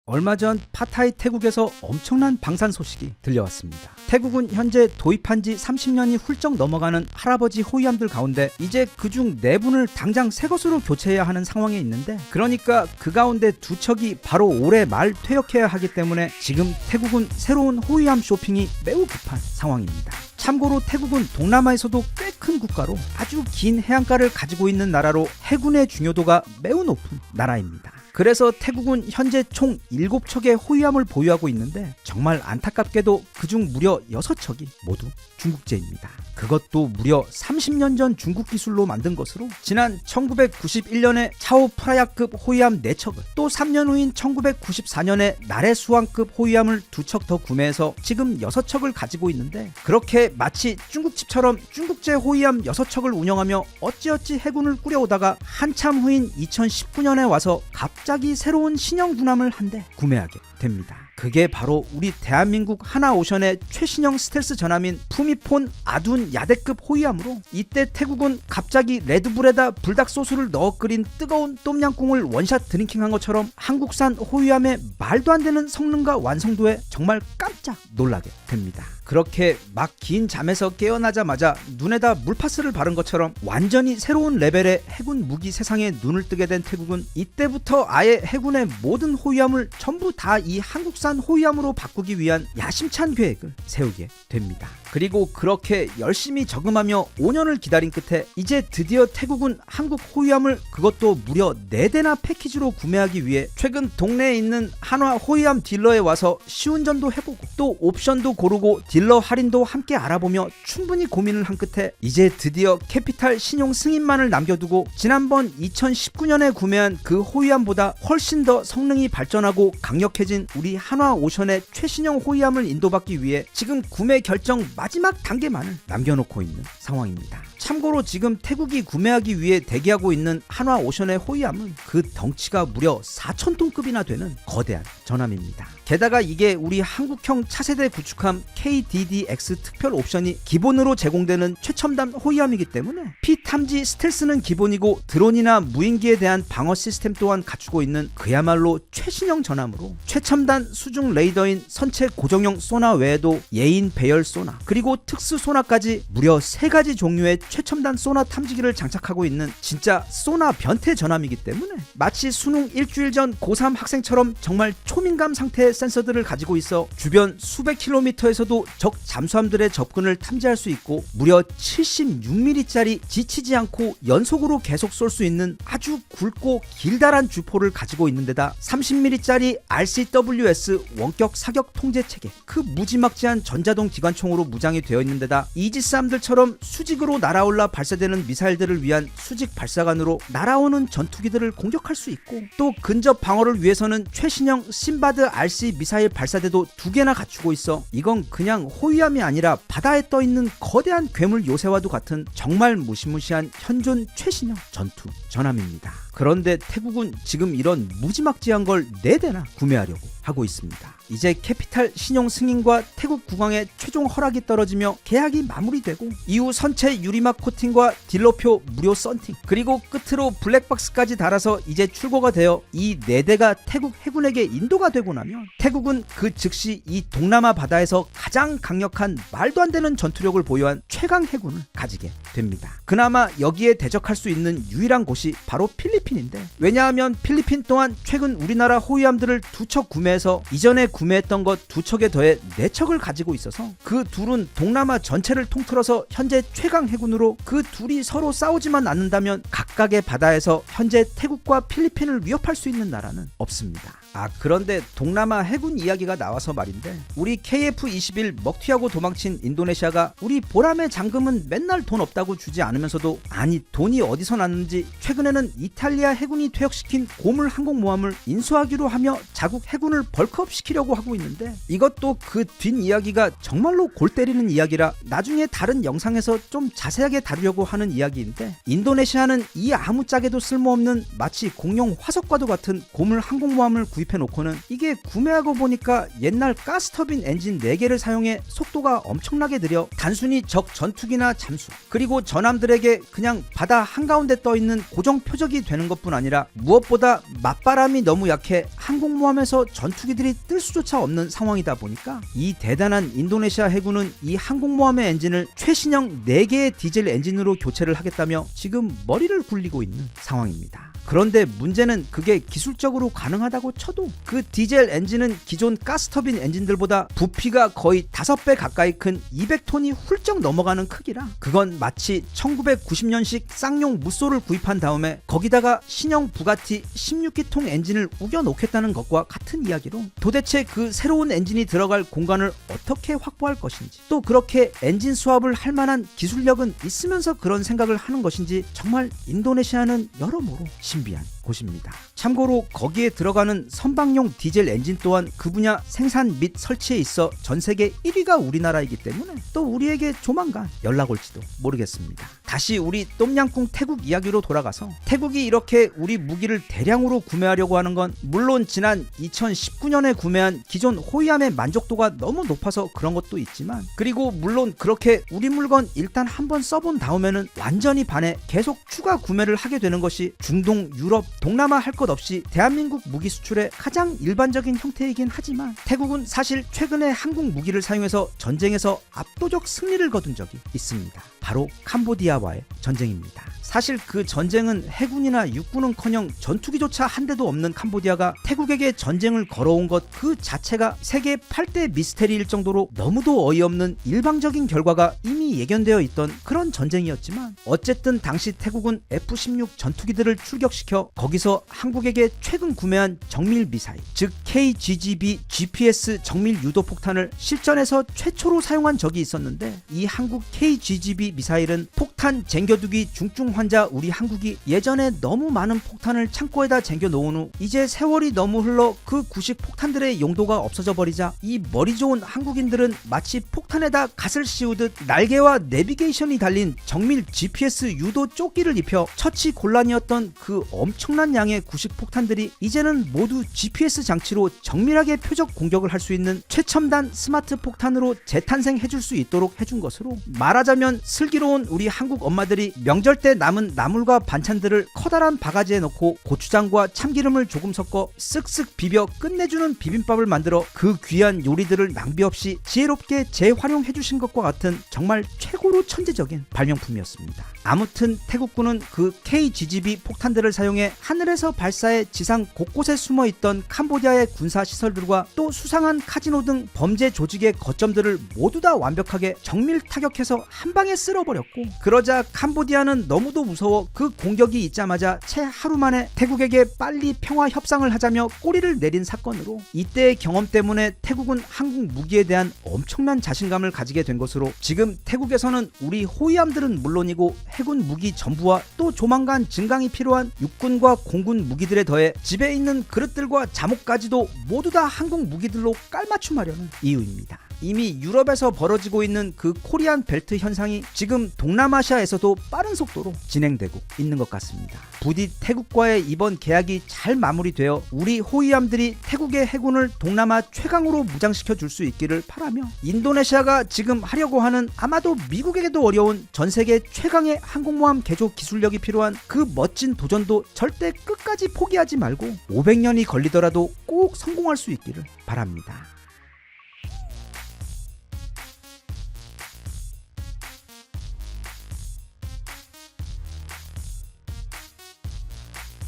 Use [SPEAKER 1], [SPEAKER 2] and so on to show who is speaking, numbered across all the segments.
[SPEAKER 1] 얼마 전 파타이 태국에서 엄청난 방산 소식이 들려왔습니다. 태국은 현재 도입한 지 30년이 훌쩍 넘어가는 할아버지 호위함들 가운데 이제 그중 4분을 당장 새 것으로 교체해야 하는 상황에 있는데, 그러니까 그 가운데 2척이 바로 올해 말 퇴역해야 하기 때문에 지금 태국은 새로운 호위함 쇼핑이 매우 급한 상황입니다. 참고로 태국은 동남아에서도 꽤 큰 국가로 아주 긴 해안가를 가지고 있는 나라로 해군의 중요도가 매우 높은 나라입니다. 그래서 태국은 현재 총 7척의 호위함을 보유하고 있는데, 정말 안타깝게도 그중 무려 6척이 모두 중국제입니다. 그것도 무려 30년 전 중국 기술로 만든 것으로 지난 1991년에 차오 프라야급 호위함 4척을, 또 3년 후인 1994년에 나레수왕급 호위함을 2척 더 구매해서 지금 6척을 가지고 있는데, 그렇게 마치 중국집처럼 중국제 호위함 6척을 운영하며 어찌어찌 해군을 꾸려오다가 한참 후인 2019년에 와서 갑자기 새로운 신형 군함을 한 대 구매하게 됩니다. 그게 바로 우리 대한민국 하나오션의 최신형 스텔스 전함인 푸미폰 아둔 야대급 호위함으로, 이때 태국은 갑자기 레드불에다 불닭 소스를 넣어 끓인 뜨거운 똠양꿍을 원샷 드링킹한 것처럼 한국산 호위함의 말도 안 되는 성능과 완성도에 정말 깜짝 놀라게 됩니다. 그렇게 막 긴 잠에서 깨어나자마자 눈에다 물파스를 바른 것처럼 완전히 새로운 레벨의 해군 무기 세상에 눈을 뜨게 된 태국은 이때부터 아예 해군의 모든 호위함을 전부 다 이 한국산 호위함으로 바꾸기 위한 야심찬 계획을 세우게 됩니다. 그리고 그렇게 열심히 저금하며 5년을 기다린 끝에 이제 드디어 태국은 한국 호위함을, 그것도 무려 4대나 패키지로 구매하기 위해 최근 동네에 있는 한화 호위함 딜러에 와서 시운전도 해보고 또 옵션도 고르고 딜러 할인도 함께 알아보며 충분히 고민을 한 끝에 이제 드디어 캐피탈 신용 승인만을 남겨두고 지난번 2019년에 구매한 그 호위함보다 훨씬 더 성능이 발전하고 강력해진 우리 한화오션의 최신형 호위함을 인도받기 위해 지금 구매 결정 마지막 단계만을 남겨놓고 있는 상황입니다. 참고로 지금 태국이 구매하기 위해 대기하고 있는 한화오션의 호위함은 그 덩치가 무려 4,000톤급이나 되는 거대한 전함입니다. 게다가 이게 우리 한국형 차세대 구축함 KDDX 특별 옵션이 기본으로 제공되는 최첨단 호위함이기 때문에 피탐지 스텔스는 기본이고 드론이나 무인기에 대한 방어 시스템 또한 갖추고 있는 그야말로 최신형 전함으로, 최첨단 수중 레이더인 선체 고정형 소나 외에도 예인 배열 소나 그리고 특수 소나까지 무려 3가지 종류의 최첨단 소나 탐지기를 장착하고 있는 진짜 소나 변태 전함이기 때문에 마치 수능 일주일 전 고3 학생처럼 정말 초민감 상태의 센서들을 가지고 있어 주변 수백 킬로미터에서도 적 잠수함들의 접근을 탐지할 수 있고, 무려 76mm짜리 지치지 않고 연속으로 계속 쏠 수 있는 아주 굵고 길다란 주포를 가지고 있는 데다 30mm짜리 RCWS 원격 사격 통제 체계, 그 무지막지한 전자동 기관총으로 무장이 되어 있는 데다 이지스함들처럼 수직으로 날아올라 발사되는 미사일들을 위한 수직 발사관으로 날아오는 전투기들을 공격할 수 있고, 또 근접 방어를 위해서는 최신형 신바드 RC 미사일 발사대도 2개나 갖추고 있어 이건 그냥 호위함이 아니라 바다에 떠있는 거대한 괴물 요새와도 같은 정말 무시무시한 현존 최신형 전투 전함입니다. 그런데 태국은 지금 이런 무지막지한 걸 4대나 구매하려고 하고 있습니다. 이제 캐피탈 신용 승인과 태국 국왕의 최종 허락이 떨어지며 계약이 마무리되고, 이후 선체 유리막 코팅과 딜러표 무료 썬팅, 그리고 끝으로 블랙박스까지 달아서 이제 출고가 되어 이 4대가 태국 해군에게 인도가 되고 나면 태국은 그 즉시 이 동남아 바다에서 가장 강력한 말도 안 되는 전투력을 보유한 최강 해군을 가지게 됩니다. 그나마 여기에 대적할 수 있는 유일한 곳이 바로 필리핀인데, 왜냐하면 필리핀 또한 최근 우리나라 호위함들을 2척 구매해서 이전에 구매했던 것 2척에 더해 4척을 가지고 있어서 그 둘은 동남아 전체를 통틀어서 현재 최강 해군으로, 그 둘이 서로 싸우지만 않는다면 각각의 바다에서 현재 태국과 필리핀을 위협할 수 있는 나라는 없습니다. 그런데 동남아 해군 이야기가 나와서 말인데, 우리 KF-21 먹튀하고 도망친 인도네시아가 우리 보람의 잠금은 맨날 돈 없다고 주지 않으면서도, 아니 돈이 어디서 났는지 최근에는 이탈리아 해군이 퇴역시킨 고물 항공모함을 인수하기로 하며 자국 해군을 벌크업 시키려고 하고 있는데, 이것도 그 뒷이야기가 정말로 골 때리는 이야기라 나중에 다른 영상에서 좀 자세하게 다루려고 하는 이야기인데, 인도네시아는 이 아무짝에도 쓸모없는 마치 공룡 화석과도 같은 고물 항공모함을 구입해놓고는 이게 구매하고 보니까 옛날 가스터빈 엔진 4개를 사용해 속도가 엄청나게 느려 단순히 적 전투기나 잠수 그리고 전함들에게 그냥 바다 한가운데 떠있는 고정 표적이 되는 것뿐 아니라 무엇보다 맞바람이 너무 약해 항공모함에서 전투 전투기들이 뜰 수조차 없는 상황이다 보니까 이 대단한 인도네시아 해군은 이 항공모함의 엔진을 최신형 4개의 디젤 엔진으로 교체를 하겠다며 지금 머리를 굴리고 있는 상황입니다. 그런데 문제는 그게 기술적으로 가능하다고 쳐도 그 디젤 엔진은 기존 가스터빈 엔진들보다 부피가 거의 5배 가까이 큰 200톤이 훌쩍 넘어가는 크기라 그건 마치 1990년식 쌍용 무쏘를 구입한 다음에 거기다가 신형 부가티 16기통 엔진을 우겨 놓겠다는 것과 같은 이야기로 도대체 그 새로운 엔진이 들어갈 공간을 어떻게 확보할 것인지 또 그렇게 엔진 수합을 할 만한 기술력은 있으면서 그런 생각을 하는 것인지 정말 인도네시아는 여러모로 신비한 곳입니다. 참고로 거기에 들어가는 선박용 디젤 엔진 또한 그 분야 생산 및 설치에 있어 전 세계 1위가 우리나라이기 때문에 또 우리에게 조만간 연락 올지도 모르겠습니다. 다시 우리 똠양꿍 태국 이야기로 돌아가서 태국이 이렇게 우리 무기를 대량으로 구매하려고 하는 건 물론 지난 2019년에 구매한 기존 호위함의 만족도가 너무 높아서 그런 것도 있지만 그리고 물론 그렇게 우리 물건 일단 한번 써본 다음에는 완전히 반해 계속 추가 구매를 하게 되는 것이 중동, 유럽, 동남아 할 것 없이 대한민국 무기 수출의 가장 일반적인 형태이긴 하지만 태국은 사실 최근에 한국 무기를 사용해서 전쟁에서 압도적 승리를 거둔 적이 있습니다. 바로 캄보디아와의 전쟁입니다. 사실 그 전쟁은 해군이나 육군은커녕 전투기조차 한 대도 없는 캄보디아가 태국에게 전쟁을 걸어온 것 그 자체가 세계 8대 미스테리일 정도로 너무도 어이없는 일방적인 결과가 이미 예견되어 있던 그런 전쟁이었지만 어쨌든 당시 태국은 F-16 전투기들을 출격시켜 거기서 한국에게 최근 구매한 정밀 미사일 즉 KGGB GPS 정밀 유도 폭탄을 실전에서 최초로 사용한 적이 있었는데 이 한국 KGGB 미사일은 폭탄 쟁겨두기 중증 환자 우리 한국이 예전에 너무 많은 폭탄을 창고에다 쟁겨 놓은 후 이제 세월이 너무 흘러 그 구식 폭탄들의 용도가 없어져 버리자 이 머리 좋은 한국인들은 마치 폭탄에다 갓을 씌우듯 날개와 내비게이션이 달린 정밀 GPS 유도 조끼를 입혀 처치 곤란이었던 그 엄청난 양의 구식 폭탄들이 이제는 모두 GPS 장치로 정밀하게 표적 공격을 할 수 있는 최첨단 스마트 폭탄으로 재탄생해줄 수 있도록 해준 것으로 말하자면 슬기로운 우리 한국 엄마들이 명절 때 남은 나물과 반찬들을 커다란 바가지에 넣고 고추장과 참기름을 조금 섞어 쓱쓱 비벼 끝내주는 비빔밥을 만들어 그 귀한 요리들을 낭비 없이 지혜롭게 재활용해 주신 것과 같은 정말 최고로 천재적인 발명품이었습니다. 아무튼 태국군은 그 KGGB 폭탄들을 사용해 하늘에서 발사해 지상 곳곳에 숨어있던 캄보디아의 군사시설들과 또 수상한 카지노 등 범죄 조직의 거점들을 모두 다 완벽하게 정밀 타격해서 한 방에 쓸어버렸고 그러자 캄보디아는 너무도 무서워 그 공격이 있자마자 채 하루 만에 태국에게 빨리 평화 협상을 하자며 꼬리를 내린 사건으로 이때의 경험 때문에 태국은 한국 무기에 대한 엄청난 자신감을 가지게 된 것으로 지금 태국에서는 우리 호위함들은 물론이고 해군 무기 전부와 또 조만간 증강이 필요한 육군과 공군 무기들에 더해 집에 있는 그릇들과 자목까지도 모두 다 한국 무기들로 깔맞춤하려는 이유입니다. 이미 유럽에서 벌어지고 있는 그 코리안 벨트 현상이 지금 동남아시아에서도 빠른 속도로 진행되고 있는 것 같습니다. 부디 태국과의 이번 계약이 잘 마무리되어 우리 호위함들이 태국의 해군을 동남아 최강으로 무장시켜 줄 수 있기를 바라며 인도네시아가 지금 하려고 하는 아마도 미국에게도 어려운 전 세계 최강의 항공모함 개조 기술력이 필요한 그 멋진 도전도 절대 끝까지 포기하지 말고 500년이 걸리더라도 꼭 성공할 수 있기를 바랍니다.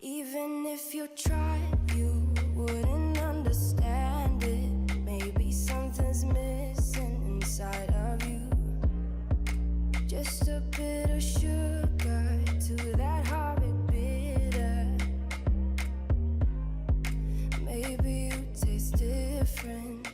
[SPEAKER 2] Even if you tried, you wouldn't understand it. Maybe something's missing inside of you. Just a bit of sugar to that horrid bitter. Maybe you taste different.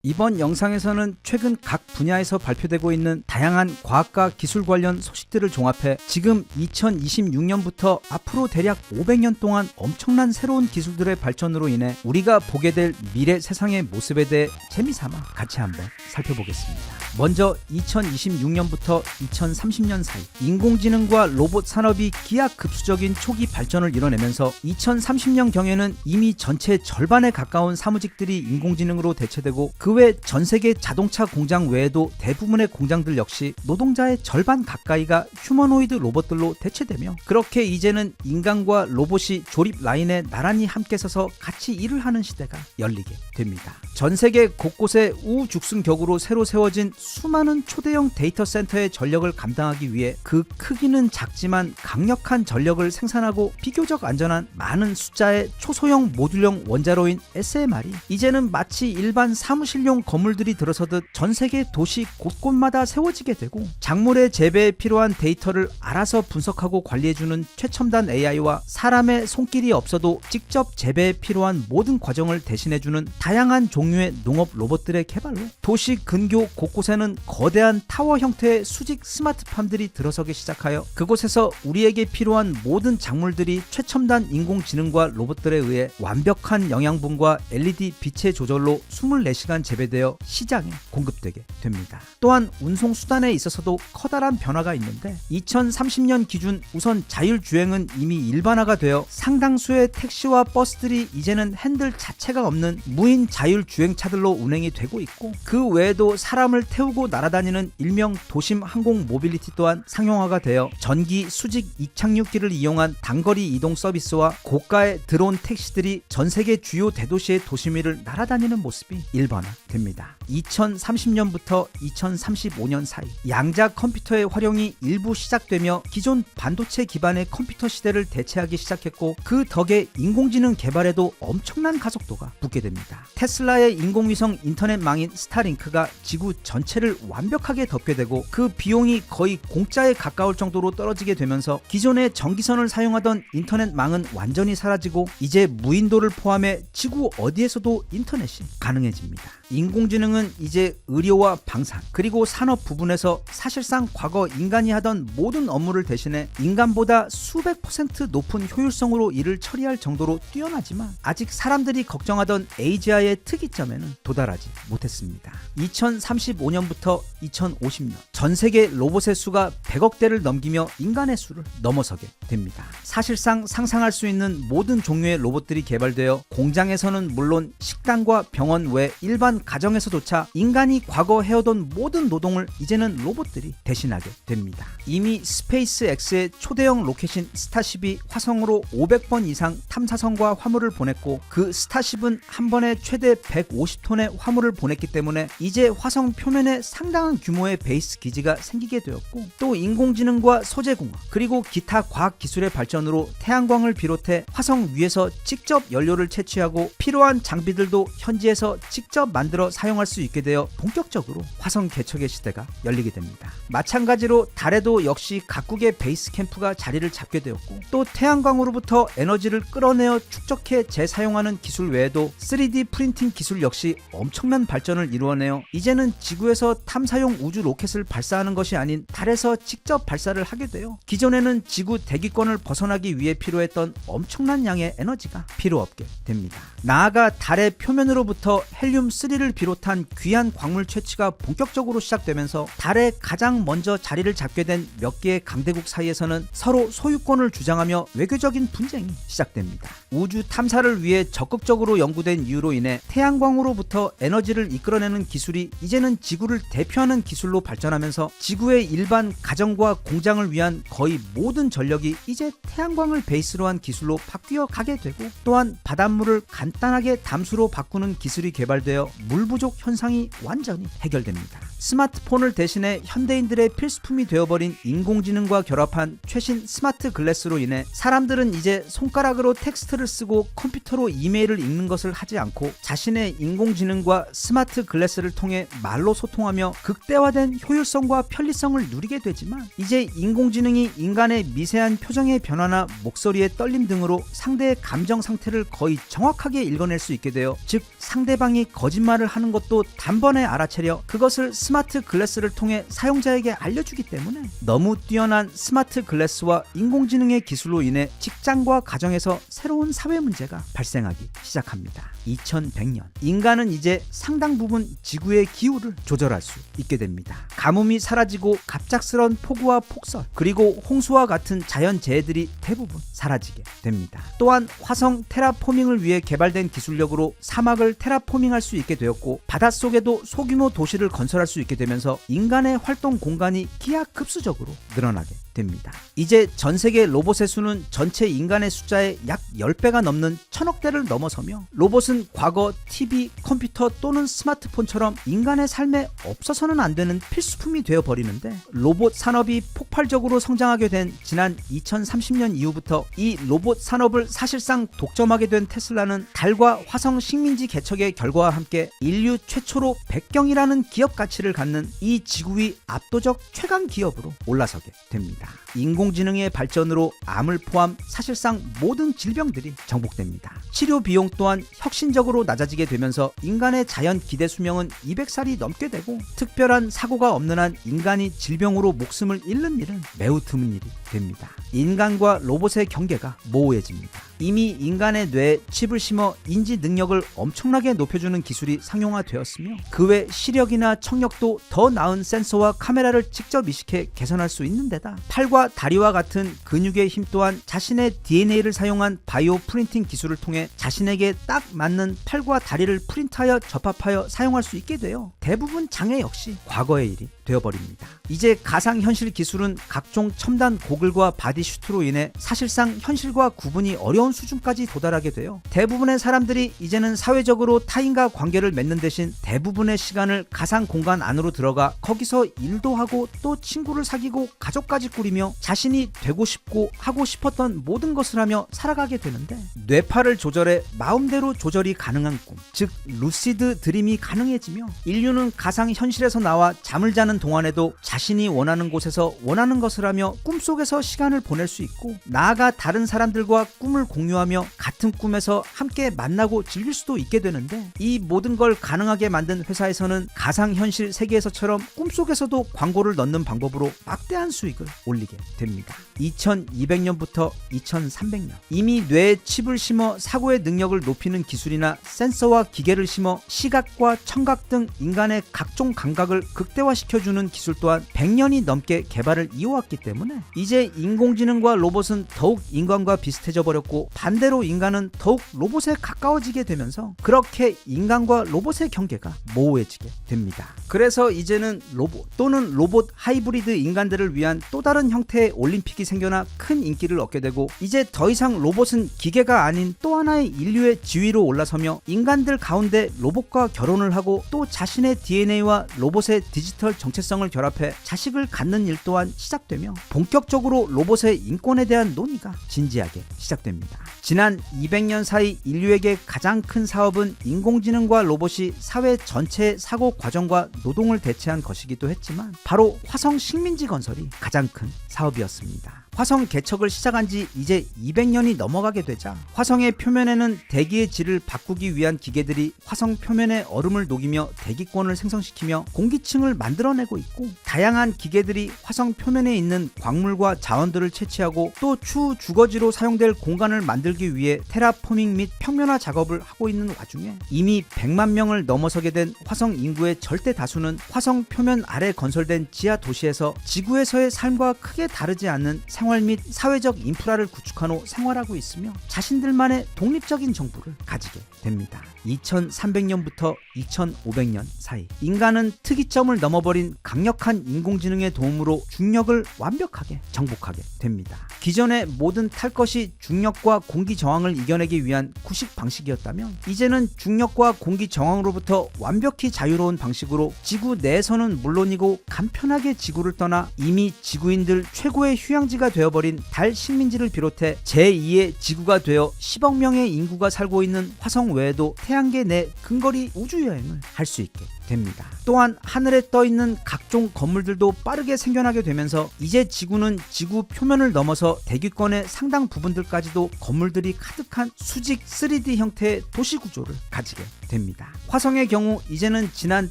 [SPEAKER 1] 이번 영상에서는 최근 각 분야에서 발표되고 있는 다양한 과학과 기술 관련 소식들을 종합해 지금 2026년부터 앞으로 대략 500년 동안 엄청난 새로운 기술들의 발전으로 인해 우리가 보게 될 미래 세상의 모습에 대해 재미삼아 같이 한번 살펴보겠습니다. 먼저 2026년부터 2030년 사이 인공지능과 로봇 산업이 기하급수적인 초기 발전을 이뤄내면서 2030년경에는 이미 전체 절반에 가까운 사무직들이 인공지능으로 대체되고 그 외 전 세계 자동차 공장 외에도 대부분의 공장들 역시 노동자의 절반 가까이가 휴머노이드 로봇들로 대체되며 그렇게 이제는 인간과 로봇이 조립 라인에 나란히 함께 서서 같이 일을 하는 시대가 열리게 됩니다. 전 세계 곳곳에 우죽순격으로 새로 세워진 수많은 초대형 데이터 센터의 전력을 감당하기 위해 그 크기는 작지만 강력한 전력을 생산하고 비교적 안전한 많은 숫자의 초소형 모듈형 원자로인 SMR이 이제는 마치 일반 사무실용 건물들이 들어서듯 전 세계 도시 곳곳마다 세워지게 되고 작물의 재배에 필요한 데이터를 알아서 분석하고 관리해주는 최첨단 AI와 사람의 손길이 없어도 직접 재배에 필요한 모든 과정을 대신해주는 다양한 종류의 농업 로봇들의 개발로 도시 근교 곳곳에는 거대한 타워 형태의 수직 스마트팜들이 들어서기 시작하여 그곳에서 우리에게 필요한 모든 작물들이 최첨단 인공지능과 로봇들에 의해 완벽한 영양분과 LED 빛의 조절로 24시간 재배되어 시장에 공급되게 됩니다. 또한 운송수단에 있어서도 커다란 변화가 있는데 2030년 기준 우선 자율주행은 이미 일반화가 되어 상당수의 택시와 버스들이 이제는 핸들 자체가 없는 무인 자율주행차들로 운행이 되고 있고 그 외에도 사람을 태우고 날아다니는 일명 도심 항공 모빌리티 또한 상용화가 되어 전기 수직 이착륙기를 이용한 단거리 이동 서비스와 고가의 드론 택시들이 전 세계 주요 대도시의 도심 위를 날아다니는 모습이 일반화됩니다. 2030년부터 2035년 사이 양자 컴퓨터의 활용이 일부 시작되며 기존 반도체 기반의 컴퓨터 시대를 대체하기 시작했고 그 덕에 인공지능 개발에도 엄청난 가속도가 붙게 됩니다. 테슬라의 인공위성 인터넷망인 스타링크가 지구 전체를 완벽하게 덮게 되고 그 비용이 거의 공짜에 가까울 정도로 떨어지게 되면서 기존의 전기선을 사용하던 인터넷망은 완전히 사라지고 이제 무인도를 포함해 지구 어디에서도 인터넷이 가능해집니다. 인공지능은 이제 의료와 방산 그리고 산업 부분에서 사실상 과거 인간이 하던 모든 업무를 대신해 인간보다 수백 % 높은 효율성으로 일을 처리할 정도로 뛰어나지만 아직 사람들이 걱정하던 AGI의 특이점에는 도달하지 못했습니다. 2035년부터 2050년 전 세계 로봇의 수가 100억 대를 넘기며 인간의 수를 넘어서게 됩니다. 사실상 상상할 수 있는 모든 종류의 로봇들이 개발되어 공장에서는 물론 식당과 병원 외 일반 가정에서조차 인간이 과거 해오던 모든 노동을 이제는 로봇들이 대신하게 됩니다. 이미 스페이스X의 초대형 로켓인 스타쉽이 화성으로 500번 이상 탐사선과 화물을 보냈고 그 스타쉽은 한 번에 최대 150톤의 화물을 보냈기 때문에 이제 화성 표면에 상당한 규모의 베이스 기지가 생기게 되었고 또 인공지능과 소재공학 그리고 기타 과학기술의 발전으로 태양광을 비롯해 화성 위에서 직접 연료를 채취하고 필요한 장비들도 현지에서 직접 만들어 사용할 수 있게 되어 본격적으로 화성 개척의 시대가 열리게 됩니다. 마찬가지로 달에도 역시 각국의 베이스 캠프가 자리를 잡게 되었고 또 태양광으로부터 에너지를 끌어내어 축적해 재사용하는 기술 외에도 3D 프린팅 기술 역시 엄청난 발전을 이루어내어 이제는 지구에서 탐사용 우주 로켓을 발사하는 것이 아닌 달에서 직접 발사를 하게 되어 기존에는 지구 대기권을 벗어나기 위해 필요했던 엄청난 양의 에너지가 필요 없게 됩니다. 나아가 달의 표면으로부터 헬륨-3를 비롯한 귀한 광물 채취가 본격적으로 시작되면서 달에 가장 먼저 자리를 잡게 된 몇 개의 강대국 사이에서는 서로 소유권을 주장하며 외교적인 분쟁이 시작됩니다. 우주 탐사를 위해 적극적으로 연구된 이유로 인해 태양광으로부터 에너지를 이끌어내는 기술이 이제는 지구를 대표하는 기술로 발전하면서 지구의 일반 가정과 공장을 위한 거의 모든 전력이 이제 태양광을 베이스로 한 기술로 바뀌어 가게 되고 또한 바닷물을 간단하게 담수로 바꾸는 기술이 개발되어 물 부족 현상이 완전히 해결됩니다. 스마트폰을 대신해 현대인들의 필수품이 되어버린 인공지능과 결합한 최신 스마트 글래스로 인해 사람들은 이제 손가락으로 텍스트를 쓰고 컴퓨터로 이메일을 읽는 것을 하지 않고 자신의 인공지능과 스마트 글래스를 통해 말로 소통하며 극대화된 효율성과 편리성을 누리게 되지만 이제 인공지능이 인간의 미세한 표정의 변화나 목소리의 떨림 등으로 상대의 감정 상태를 거의 정확하게 읽어낼 수 있게 되어 즉 상대방이 거짓말을 하는 것도 단번에 알아채려 그것을 스마트 글래스를 통해 사용자에게 알려주기 때문에 너무 뛰어난 스마트 글래스와 인공지능의 기술로 인해 직장과 가정에서 새로운 사회 문제가 발생하기 시작합니다. 2100년 인간은 이제 상당 부분 지구의 기후를 조절 조절할 수 있게 됩니다. 가뭄이 사라지고 갑작스런 폭우와 폭설, 그리고 홍수와 같은 자연재해들이 대부분 사라지게 됩니다. 또한 화성 테라포밍을 위해 개발된 기술력으로 사막을 테라포밍할 수 있게 되었고, 바닷속에도 소규모 도시를 건설할 수 있게 되면서 인간의 활동 공간이 기하급수적으로 늘어나게 됩니다. 이제 전 세계 로봇의 수는 전체 인간의 숫자의 약 10배가 넘는 1000억 대를 넘어서며, 로봇은 과거 TV, 컴퓨터 또는 스마트폰처럼 인간의 삶에 없어서는 안 되는 필수품이 되어버리는데, 로봇 산업이 폭발적으로 성장하게 된 지난 2030년 이후부터 이 로봇 산업을 사실상 독점하게 된 테슬라는 달과 화성 식민지 개척의 결과와 함께 인류 최초로 백경이라는 기업 가치를 갖는 이 지구 위 압도적 최강 기업으로 올라서게 됩니다. 인공지능의 발전으로 암을 포함 사실상 모든 질병들이 정복됩니다. 치료 비용 또한 혁신적으로 낮아지게 되면서 인간의 자연 기대 수명은 200살이 넘게 되고, 특별한 사고가 없는 한 인간이 질병으로 목숨을 잃는 일은 매우 드문 일이 됩니다. 인간과 로봇의 경계가 모호해집니다. 이미 인간의 뇌에 칩을 심어 인지 능력을 엄청나게 높여주는 기술이 상용화되었으며, 그 외 시력이나 청력도 더 나은 센서와 카메라를 직접 이식해 개선할 수 있는 데다, 팔과 다리와 같은 근육의 힘 또한 자신의 DNA를 사용한 바이오 프린팅 기술을 통해 자신에게 딱 맞는 팔과 다리를 프린트하여 접합하여 사용할 수 있게 되어 대부분 장애 역시 과거의 일이 되어버립니다. 이제 가상현실 기술은 각종 첨단 고글과 바디슈트로 인해 사실상 현실과 구분이 어려운 수준까지 도달하게 되어, 대부분의 사람들이 이제는 사회적으로 타인과 관계를 맺는 대신 대부분의 시간을 가상 공간 안으로 들어가 거기서 일도 하고 또 친구를 사귀고 가족까지 꾸리며 자신이 되고 싶고 하고 싶었던 모든 것을 하며 살아가게 되는데, 뇌파를 조절해 마음대로 조절이 가능한 꿈, 즉 루시드 드림이 가능해지며, 인류는 가상현실에서 나와 잠을 자는 동안에도 자신이 원하는 곳에서 원하는 것을 하며 꿈속에서 시간을 보낼 수 있고, 나아가 다른 사람들과 꿈을 공유하며 같은 꿈에서 함께 만나고 즐길 수도 있게 되는데, 이 모든 걸 가능하게 만든 회사에서는 가상현실 세계에서처럼 꿈속에서도 광고를 넣는 방법으로 막대한 수익을 올리게 됩니다. 2200년부터 2300년, 이미 뇌에 칩을 심어 사고의 능력을 높이는 기술이나 센서와 기계를 심어 시각과 청각 등 인간의 각종 감각을 극대화시켜주는 기술 또한 100년이 넘게 개발을 이어왔기 때문에, 이제 인공지능과 로봇은 더욱 인간과 비슷해져 버렸고, 반대로 인간은 더욱 로봇에 가까워지게 되면서 그렇게 인간과 로봇의 경계가 모호해지게 됩니다. 그래서 이제는 로봇 또는 로봇 하이브리드 인간들을 위한 또 다른 형태의 올림픽이 생겨나 큰 인기를 얻게 되고, 이제 더 이상 로봇은 기계가 아닌 또 하나의 인류의 지위로 올라서며, 인간들 가운데 로봇과 결혼을 하고 또 자신의 DNA와 로봇의 디지털 정체성을 결합해 자식을 갖는 일 또한 시작되며, 본격적으로 로봇의 인권에 대한 논의가 진지하게 시작됩니다. 지난 200년 사이 인류에게 가장 큰 사업은 인공지능과 로봇이 사회 전체의 사고 과정과 노동을 대체한 것이기도 했지만, 바로 화성 식민지 건설이 가장 큰 사업이었습니다. 화성 개척을 시작한 지 이제 200년이 넘어가게 되자 화성의 표면에는 대기의 질을 바꾸기 위한 기계들이 화성 표면의 얼음을 녹이며 대기권을 생성시키며 공기층을 만들어내고 있고, 다양한 기계들이 화성 표면에 있는 광물과 자원들을 채취하고 또 추후 주거지로 사용될 공간을 만들기 위해 테라포밍 및 평면화 작업을 하고 있는 와중에, 이미 100만 명을 넘어서게 된 화성 인구의 절대 다수는 화성 표면 아래 건설된 지하 도시에서 지구에서의 삶과 크게 다르지 않는 생활 및 사회적 인프라를 구축한 후 생활하고 있으며, 자신들만의 독립적인 정부를 가지게 됩니다. 2300년부터 2500년 사이, 인간은 특이점을 넘어버린 강력한 인공지능의 도움으로 중력을 완벽하게 정복하게 됩니다. 기존의 모든 탈 것이 중력과 공기 저항을 이겨내기 위한 구식 방식이었다면, 이제는 중력과 공기 저항으로부터 완벽히 자유로운 방식으로 지구 내에서는 물론이고 간편하게 지구를 떠나 이미 지구인들 최고의 휴양지가 되어버린 달 식민지를 비롯해 제2의 지구가 되어 10억 명의 인구가 살고 있는 화성 외에도 태양계 내 근거리 우주여행을 할 수 있게 됩니다. 또한 하늘에 떠있는 각종 건물들도 빠르게 생겨나게 되면서, 이제 지구는 지구 표면을 넘어서 대기권의 상당 부분들까지도 건물들이 가득한 수직 3D 형태의 도시 구조를 가지게 됩니다. 화성의 경우 이제는 지난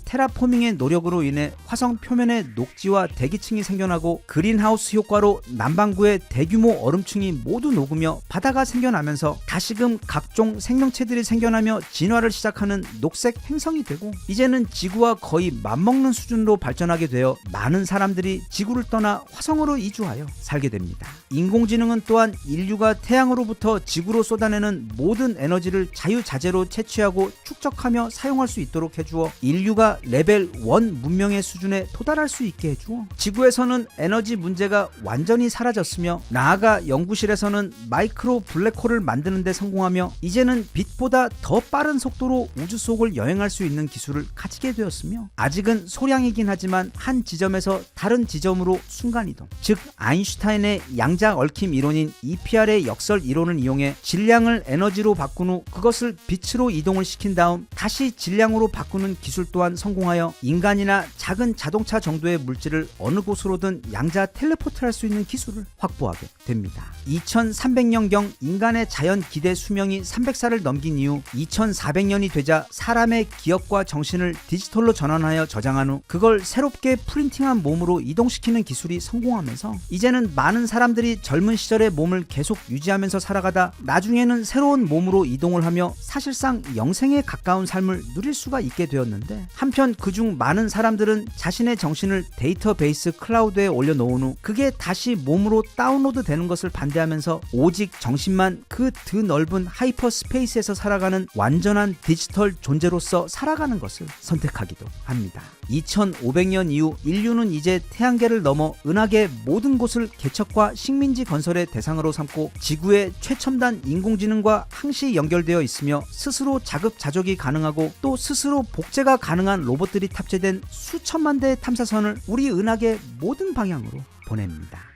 [SPEAKER 1] 테라포밍의 노력으로 인해 화성 표면에 녹지와 대기층이 생겨나고, 그린하우스 효과로 남반구의 대규모 얼음층이 모두 녹으며 바다가 생겨나면서 다시금 각종 생명체들이 생겨나며 진화를 시작하는 녹색 행성이 되고, 이제는 지구와 거의 맞먹는 수준으로 발전하게 되어 많은 사람들이 지구를 떠나 화성으로 이주하여 살게 됩니다. 인공지능은 또한 인류가 태양으로부터 지구로 쏟아내는 모든 에너지를 자유자재로 채취하고 축적하며 사용할 수 있도록 해주어 인류가 레벨 1 문명의 수준에 도달할 수 있게 해주어 지구에서는 에너지 문제가 완전히 사라졌으며 나아가 연구실에서는 마이크로 블랙홀을 만드는 데 성공하며 이제는 빛보다 더 빠른 속도로 우주 속을 여행할 수 있는 기술을 가지게 되었으며 아직은 소량이긴 하지만 한 지점에서 다른 지점으로 순간이동, 즉 아인슈타인의 양자 얽힘 이론인 EPR의 역설 이론을 이용해 질량을 에너지로 바꾼 후 그것을 빛으로 이동을 시킨 다음 다시 질량으로 바꾸는 기술 또한 성공하여 인간이나 작은 자동차 정도의 물질을 어느 곳으로든 양자 텔레포트할 수 있는 기술을 확보하게 됩니다. 2300년경 인간의 자연 기대 수명이 300살을 넘긴 이후 2400년이 되자 사람의 기억과 정신을 디지털로 전환하여 저장한 후 그걸 새롭게 프린팅한 몸으로 이동시키는 기술이 성공하면서 이제는 많은 사람들이 젊은 시절의 몸을 계속 유지하면서 살아가다 나중에는 새로운 몸으로 이동을 하며 사실상 영생에 가까운 삶을 누릴 수가 있게 되었는데 한편 그중 많은 사람들은 자신의 정신을 데이터베이스 클라우드에 올려놓은 후 그게 다시 몸으로 다운로드 되는 것을 반대하면서 오직 정신만 그 드넓은 하이퍼 스페이스에서 살아가는 완전한 디지털 존재로서 살아가는 것을 선택하기도 합니다. 2500년 이후 인류는 이제 태양계를 넘어 은하계 모든 곳을 개척과 식민지 건설의 대상으로 삼고 지구의 최첨단 인공지능과 항시 연결되어 있으며 스스로 자급자족이 가능하고 또 스스로 복제가 가능한 로봇들이 탑재된 수천만 대의 탐사선을 우리 은하계 모든 방향으로 보냅니다.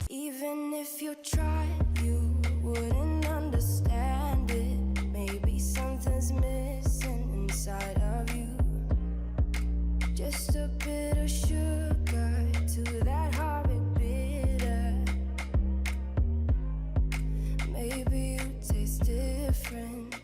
[SPEAKER 2] Even if you tried, you wouldn't understand it. Maybe something's missing inside of you. Just a bit of sugar to that horrid bitter. Maybe you taste different.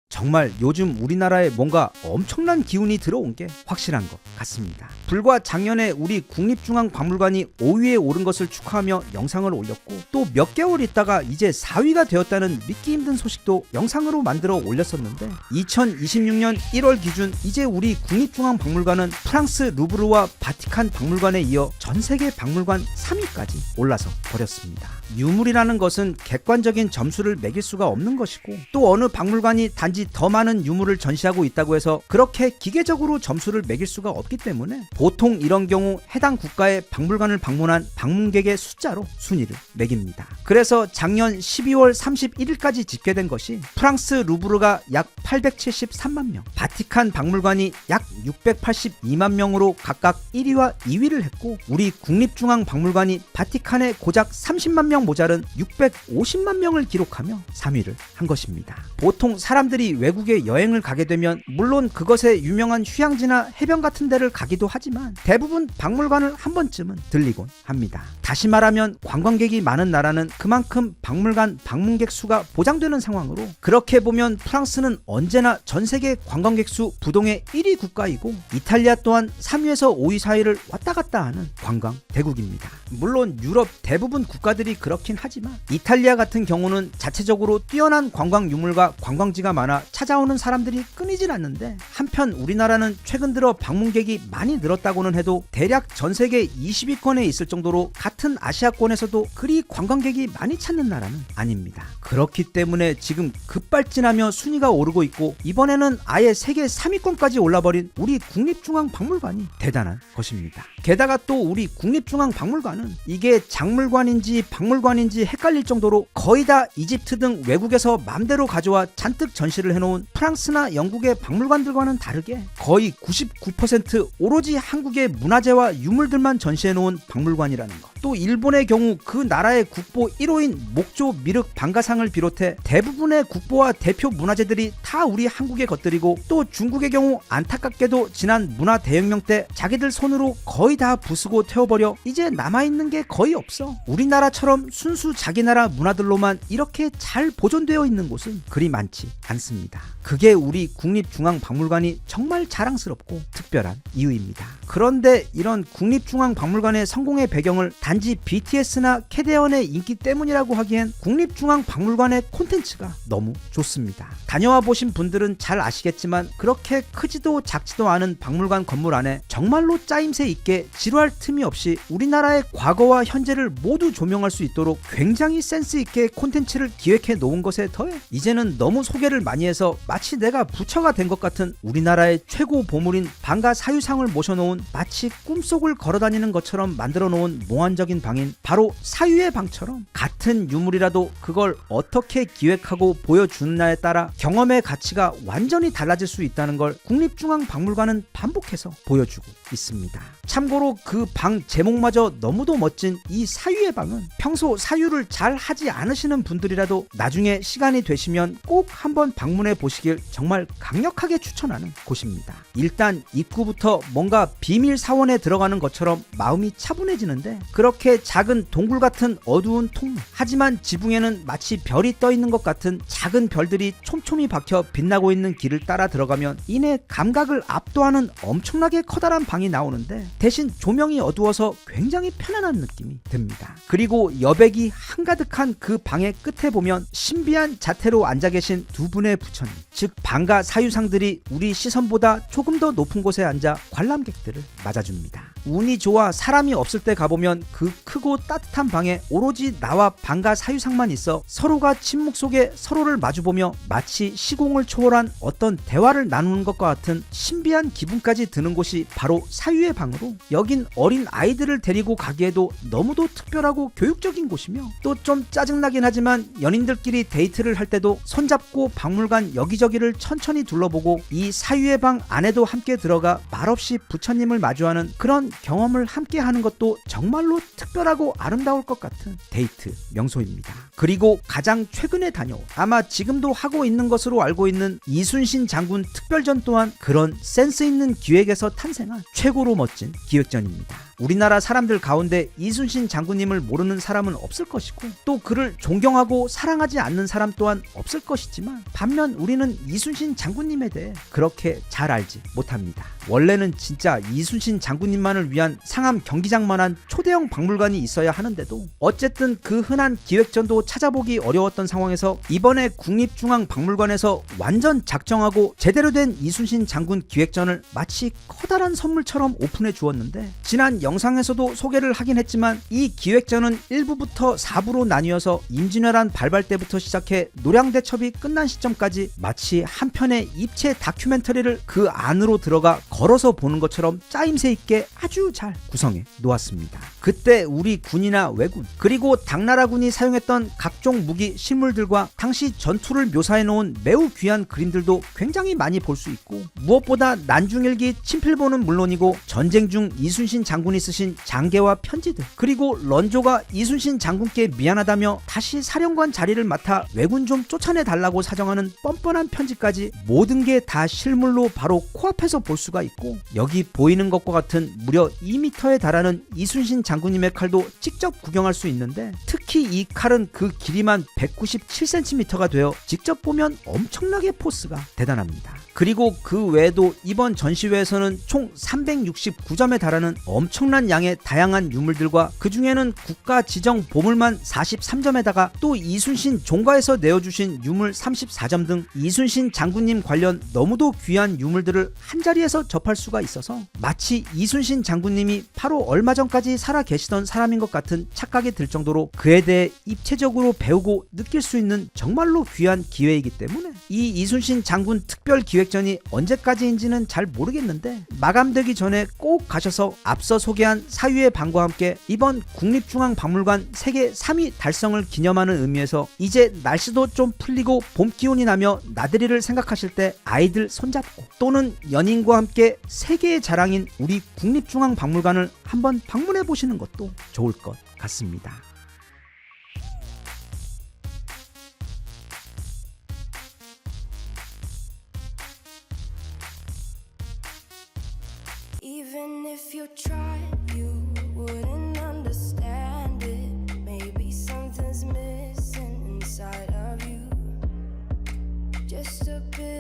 [SPEAKER 1] 정말 요즘 우리나라에 뭔가 엄청난 기운이 들어온 게 확실한 것 같습니다. 불과 작년에 우리 국립중앙박물관이 5위에 오른 것을 축하하며 영상을 올렸고 또 몇 개월 있다가 이제 4위가 되었다는 믿기 힘든 소식도 영상으로 만들어 올렸었는데 2026년 1월 기준 이제 우리 국립중앙박물관은 프랑스 루브르와 바티칸 박물관에 이어 전세계 박물관 3위까지 올라서 버렸습니다. 유물이라는 것은 객관적인 점수를 매길 수가 없는 것이고 또 어느 박물관이 단지 더 많은 유물을 전시하고 있다고 해서 그렇게 기계적으로 점수를 매길 수가 없기 때문에 보통 이런 경우 해당 국가의 박물관을 방문한 방문객의 숫자로 순위를 매깁니다. 그래서 작년 12월 31일까지 집계된 것이 프랑스 루브르가 약 873만 명, 바티칸 박물관이 약 682만 명으로 각각 1위와 2위를 했고 우리 국립중앙박물관이 바티칸에 고작 30만 명 모자른 650만 명을 기록하며 3위를 한 것입니다. 보통 사람들이 외국에 여행을 가게 되면 물론 그것에 유명한 휴양지나 해변 같은 데를 가기도 하지만 대부분 박물관을 한 번쯤은 들리곤 합니다. 다시 말하면 관광객이 많은 나라는 그만큼 박물관 방문객 수가 보장되는 상황으로 그렇게 보면 프랑스는 언제나 전 세계 관광객 수 부동의 1위 국가이고 이탈리아 또한 3위에서 5위 사이를 왔다 갔다 하는 관광 대국입니다. 물론 유럽 대부분 국가들이 그렇긴 하지만 이탈리아 같은 경우는 자체적으로 뛰어난 관광 유물과 관광지가 많아 찾아오는 사람들이 끊이질 않는데 한편 우리나라는 최근 들어 방문객이 많이 늘었다고는 해도 대략 전 세계 20위권에 있을 정도로 같은 아시아권에서도 그리 관광객이 많이 찾는 나라는 아닙니다. 그렇기 때문에 지금 급발진하며 순위가 오르고 있고 이번에는 아예 세계 3위권까지 올라버린 우리 국립중앙박물관이 대단한 것입니다. 게다가 또 우리 국립중앙박물관은 이게 작물관인지 박물관인지 헷갈릴 정도로 거의 다 이집트 등 외국에서 맘대로 가져와 잔뜩 전시를 해놓은 프랑스나 영국의 박물관들과는 다르게 거의 99% 오로지 한국의 문화재와 유물들만 전시해놓은 박물관이라는 것. 또 일본의 경우 그 나라의 국보 1호인 목조 미륵 방가상을 비롯해 대부분의 국보와 대표 문화재들이 다 우리 한국의 것들이고 또 중국의 경우 안타깝게도 지난 문화대혁명 때 자기들 손으로 거의 다 부수고 태워버려 이제 남아있는 게 거의 없어. 우리나라처럼 순수 자기 나라 문화들로만 이렇게 잘 보존되어 있는 곳은 그리 많지 않습니다. 있습니다. 그게 우리 국립중앙박물관이 정말 자랑스럽고 특별한 이유입니다. 그런데 이런 국립중앙박물관의 성공의 배경을 단지 BTS나 캐대언의 인기 때문이라고 하기엔 국립중앙박물관의 콘텐츠가 너무 좋습니다. 다녀와 보신 분들은 잘 아시겠지만 그렇게 크지도 작지도 않은 박물관 건물 안에 정말로 짜임새 있게 지루할 틈이 없이 우리나라의 과거와 현재를 모두 조명할 수 있도록 굉장히 센스 있게 콘텐츠를 기획해 놓은 것에 더해 이제는 너무 소개를 많이 해서 마치 내가 부처가 된 것 같은 우리나라의 최고 보물인 방가 사유상을 모셔놓은 마치 꿈속을 걸어다니는 것처럼 만들어 놓은 몽환적인 방인 바로 사유의 방처럼 같은 유물이라도 그걸 어떻게 기획하고 보여주느냐에 따라 경험의 가치가 완전히 달라질 수 있다는 걸 국립중앙박물관은 반복해서 보여주고 있습니다. 참고로 그 방 제목마저 너무도 멋진 이 사유의 방은 평소 사유를 잘 하지 않으시는 분들이라도 나중에 시간이 되시면 꼭 한번 방문해 보시길 정말 강력하게 추천하는 곳입니다. 일단 입구부터 뭔가 비밀 사원에 들어가는 것처럼 마음이 차분해지는데 그렇게 작은 동굴 같은 어두운 통로 하지만 지붕에는 마치 별이 떠 있는 것 같은 작은 별들이 촘촘히 박혀 빛나고 있는 길을 따라 들어가면 이내 감각을 압도하는 엄청나게 커다란 방이 나오는데 대신 조명이 어두워서 굉장히 편안한 느낌이 듭니다. 그리고 여백이 한가득한 그 방의 끝에 보면 신비한 자태로 앉아 계신 두 분의 부처님, 즉 방가 사유상들이 우리 시선보다 조금 더 높은 곳에 앉아 관람객들을 맞아줍니다. 운이 좋아 사람이 없을 때 가보면 그 크고 따뜻한 방에 오로지 나와 방가 사유상만 있어 서로가 침묵 속에 서로를 마주보며 마치 시공을 초월한 어떤 대화를 나누는 것과 같은 신비한 기분까지 드는 곳이 바로 사유의 방으로 여긴 어린 아이들을 데리고 가기에도 너무도 특별하고 교육적인 곳이며 또 좀 짜증나긴 하지만 연인들끼리 데이트를 할 때도 손잡고 박물관 여기저기를 천천히 둘러보고 이 사유의 방 안에도 함께 들어가 말없이 부처님을 마주하는 그런 경험을 함께 하는 것도 정말로 특별하고 아름다울 것 같은 데이트 명소입니다. 그리고 가장 최근에 다녀온 아마 지금도 하고 있는 것으로 알고 있는 이순신 장군 특별전 또한 그런 센스 있는 기획에서 탄생한 최고로 멋진 기획전입니다. 우리나라 사람들 가운데 이순신 장군님을 모르는 사람은 없을 것이고 또 그를 존경하고 사랑하지 않는 사람 또한 없을 것이지만 반면 우리는 이순신 장군님에 대해 그렇게 잘 알지 못합니다. 원래는 진짜 이순신 장군님만을 위한 상암 경기장만한 초대형 박물관이 있어야 하는데도 어쨌든 그 흔한 기획전도 찾아보기 어려웠던 상황에서 이번에 국립중앙박물관에서 완전 작정하고 제대로 된 이순신 장군 기획전을 마치 커다란 선물처럼 오픈해 주었는데 지난 영상에서도 소개를 하긴 했지만 이 기획전은 1부부터 4부로 나뉘어서 임진왜란 발발 때부터 시작해 노량대첩이 끝난 시점까지 마치 한 편의 입체 다큐멘터리를 그 안으로 들어가 걸어서 보는 것처럼 짜임새 있게 아주 잘 구성해 놓았습니다. 그때 우리 군이나 왜군 그리고 당나라군이 사용했던 각종 무기 실물들과 당시 전투를 묘사해 놓은 매우 귀한 그림들도 굉장히 많이 볼 수 있고 무엇보다 난중일기 친필본은 물론이고 전쟁 중 이순신 장군이 쓰신 장계와 편지들 그리고 런조가 이순신 장군께 미안하다며 다시 사령관 자리를 맡아 왜군 좀 쫓아내 달라고 사정하는 뻔뻔한 편지까지 모든 게 다 실물로 바로 코앞에서 볼 수가 있고 여기 보이는 것과 같은 무려 2m에 달하는 이순신 장군님의 칼도 직접 구경할 수 있는데 특히 이 칼은 그 길이만 197cm가 되어 직접 보면 엄청나게 포스가 대단합니다. 그리고 그 외에도 이번 전시회에서는 총 369점에 달하는 엄청난 양의 다양한 유물들과 그 중에는 국가 지정 보물만 43점에다가 또 이순신 종가에서 내어주신 유물 34점 등 이순신 장군님 관련 너무도 귀한 유물들을 한자리에서 접할 수가 있어서 마치 이순신 장군님이 바로 얼마 전까지 살아 계시던 사람인 것 같은 착각이 들 정도로 그에 대해 입체적으로 배우고 느낄 수 있는 정말로 귀한 기회이기 때문에 이 이순신 장군 특별 기획전이 언제까지인지는 잘 모르겠는데 마감되기 전에 꼭 가셔서 앞서 소개한 사유의 방과 함께 이번 국립중앙박물관 세계 3위 달성을 기념하는 의미에서 이제 날씨도 좀 풀리고 봄 기운이 나며 나들이를 생각하실 때 아이들 손잡고 또는 연인과 함께 세계의 자랑인 우리 국립중앙박물관을 한번 방문해 보시는 것도 좋을 것 같습니다.
[SPEAKER 2] Even if you tried, you wouldn't understand it. Maybe something's missing inside of you. Just a bit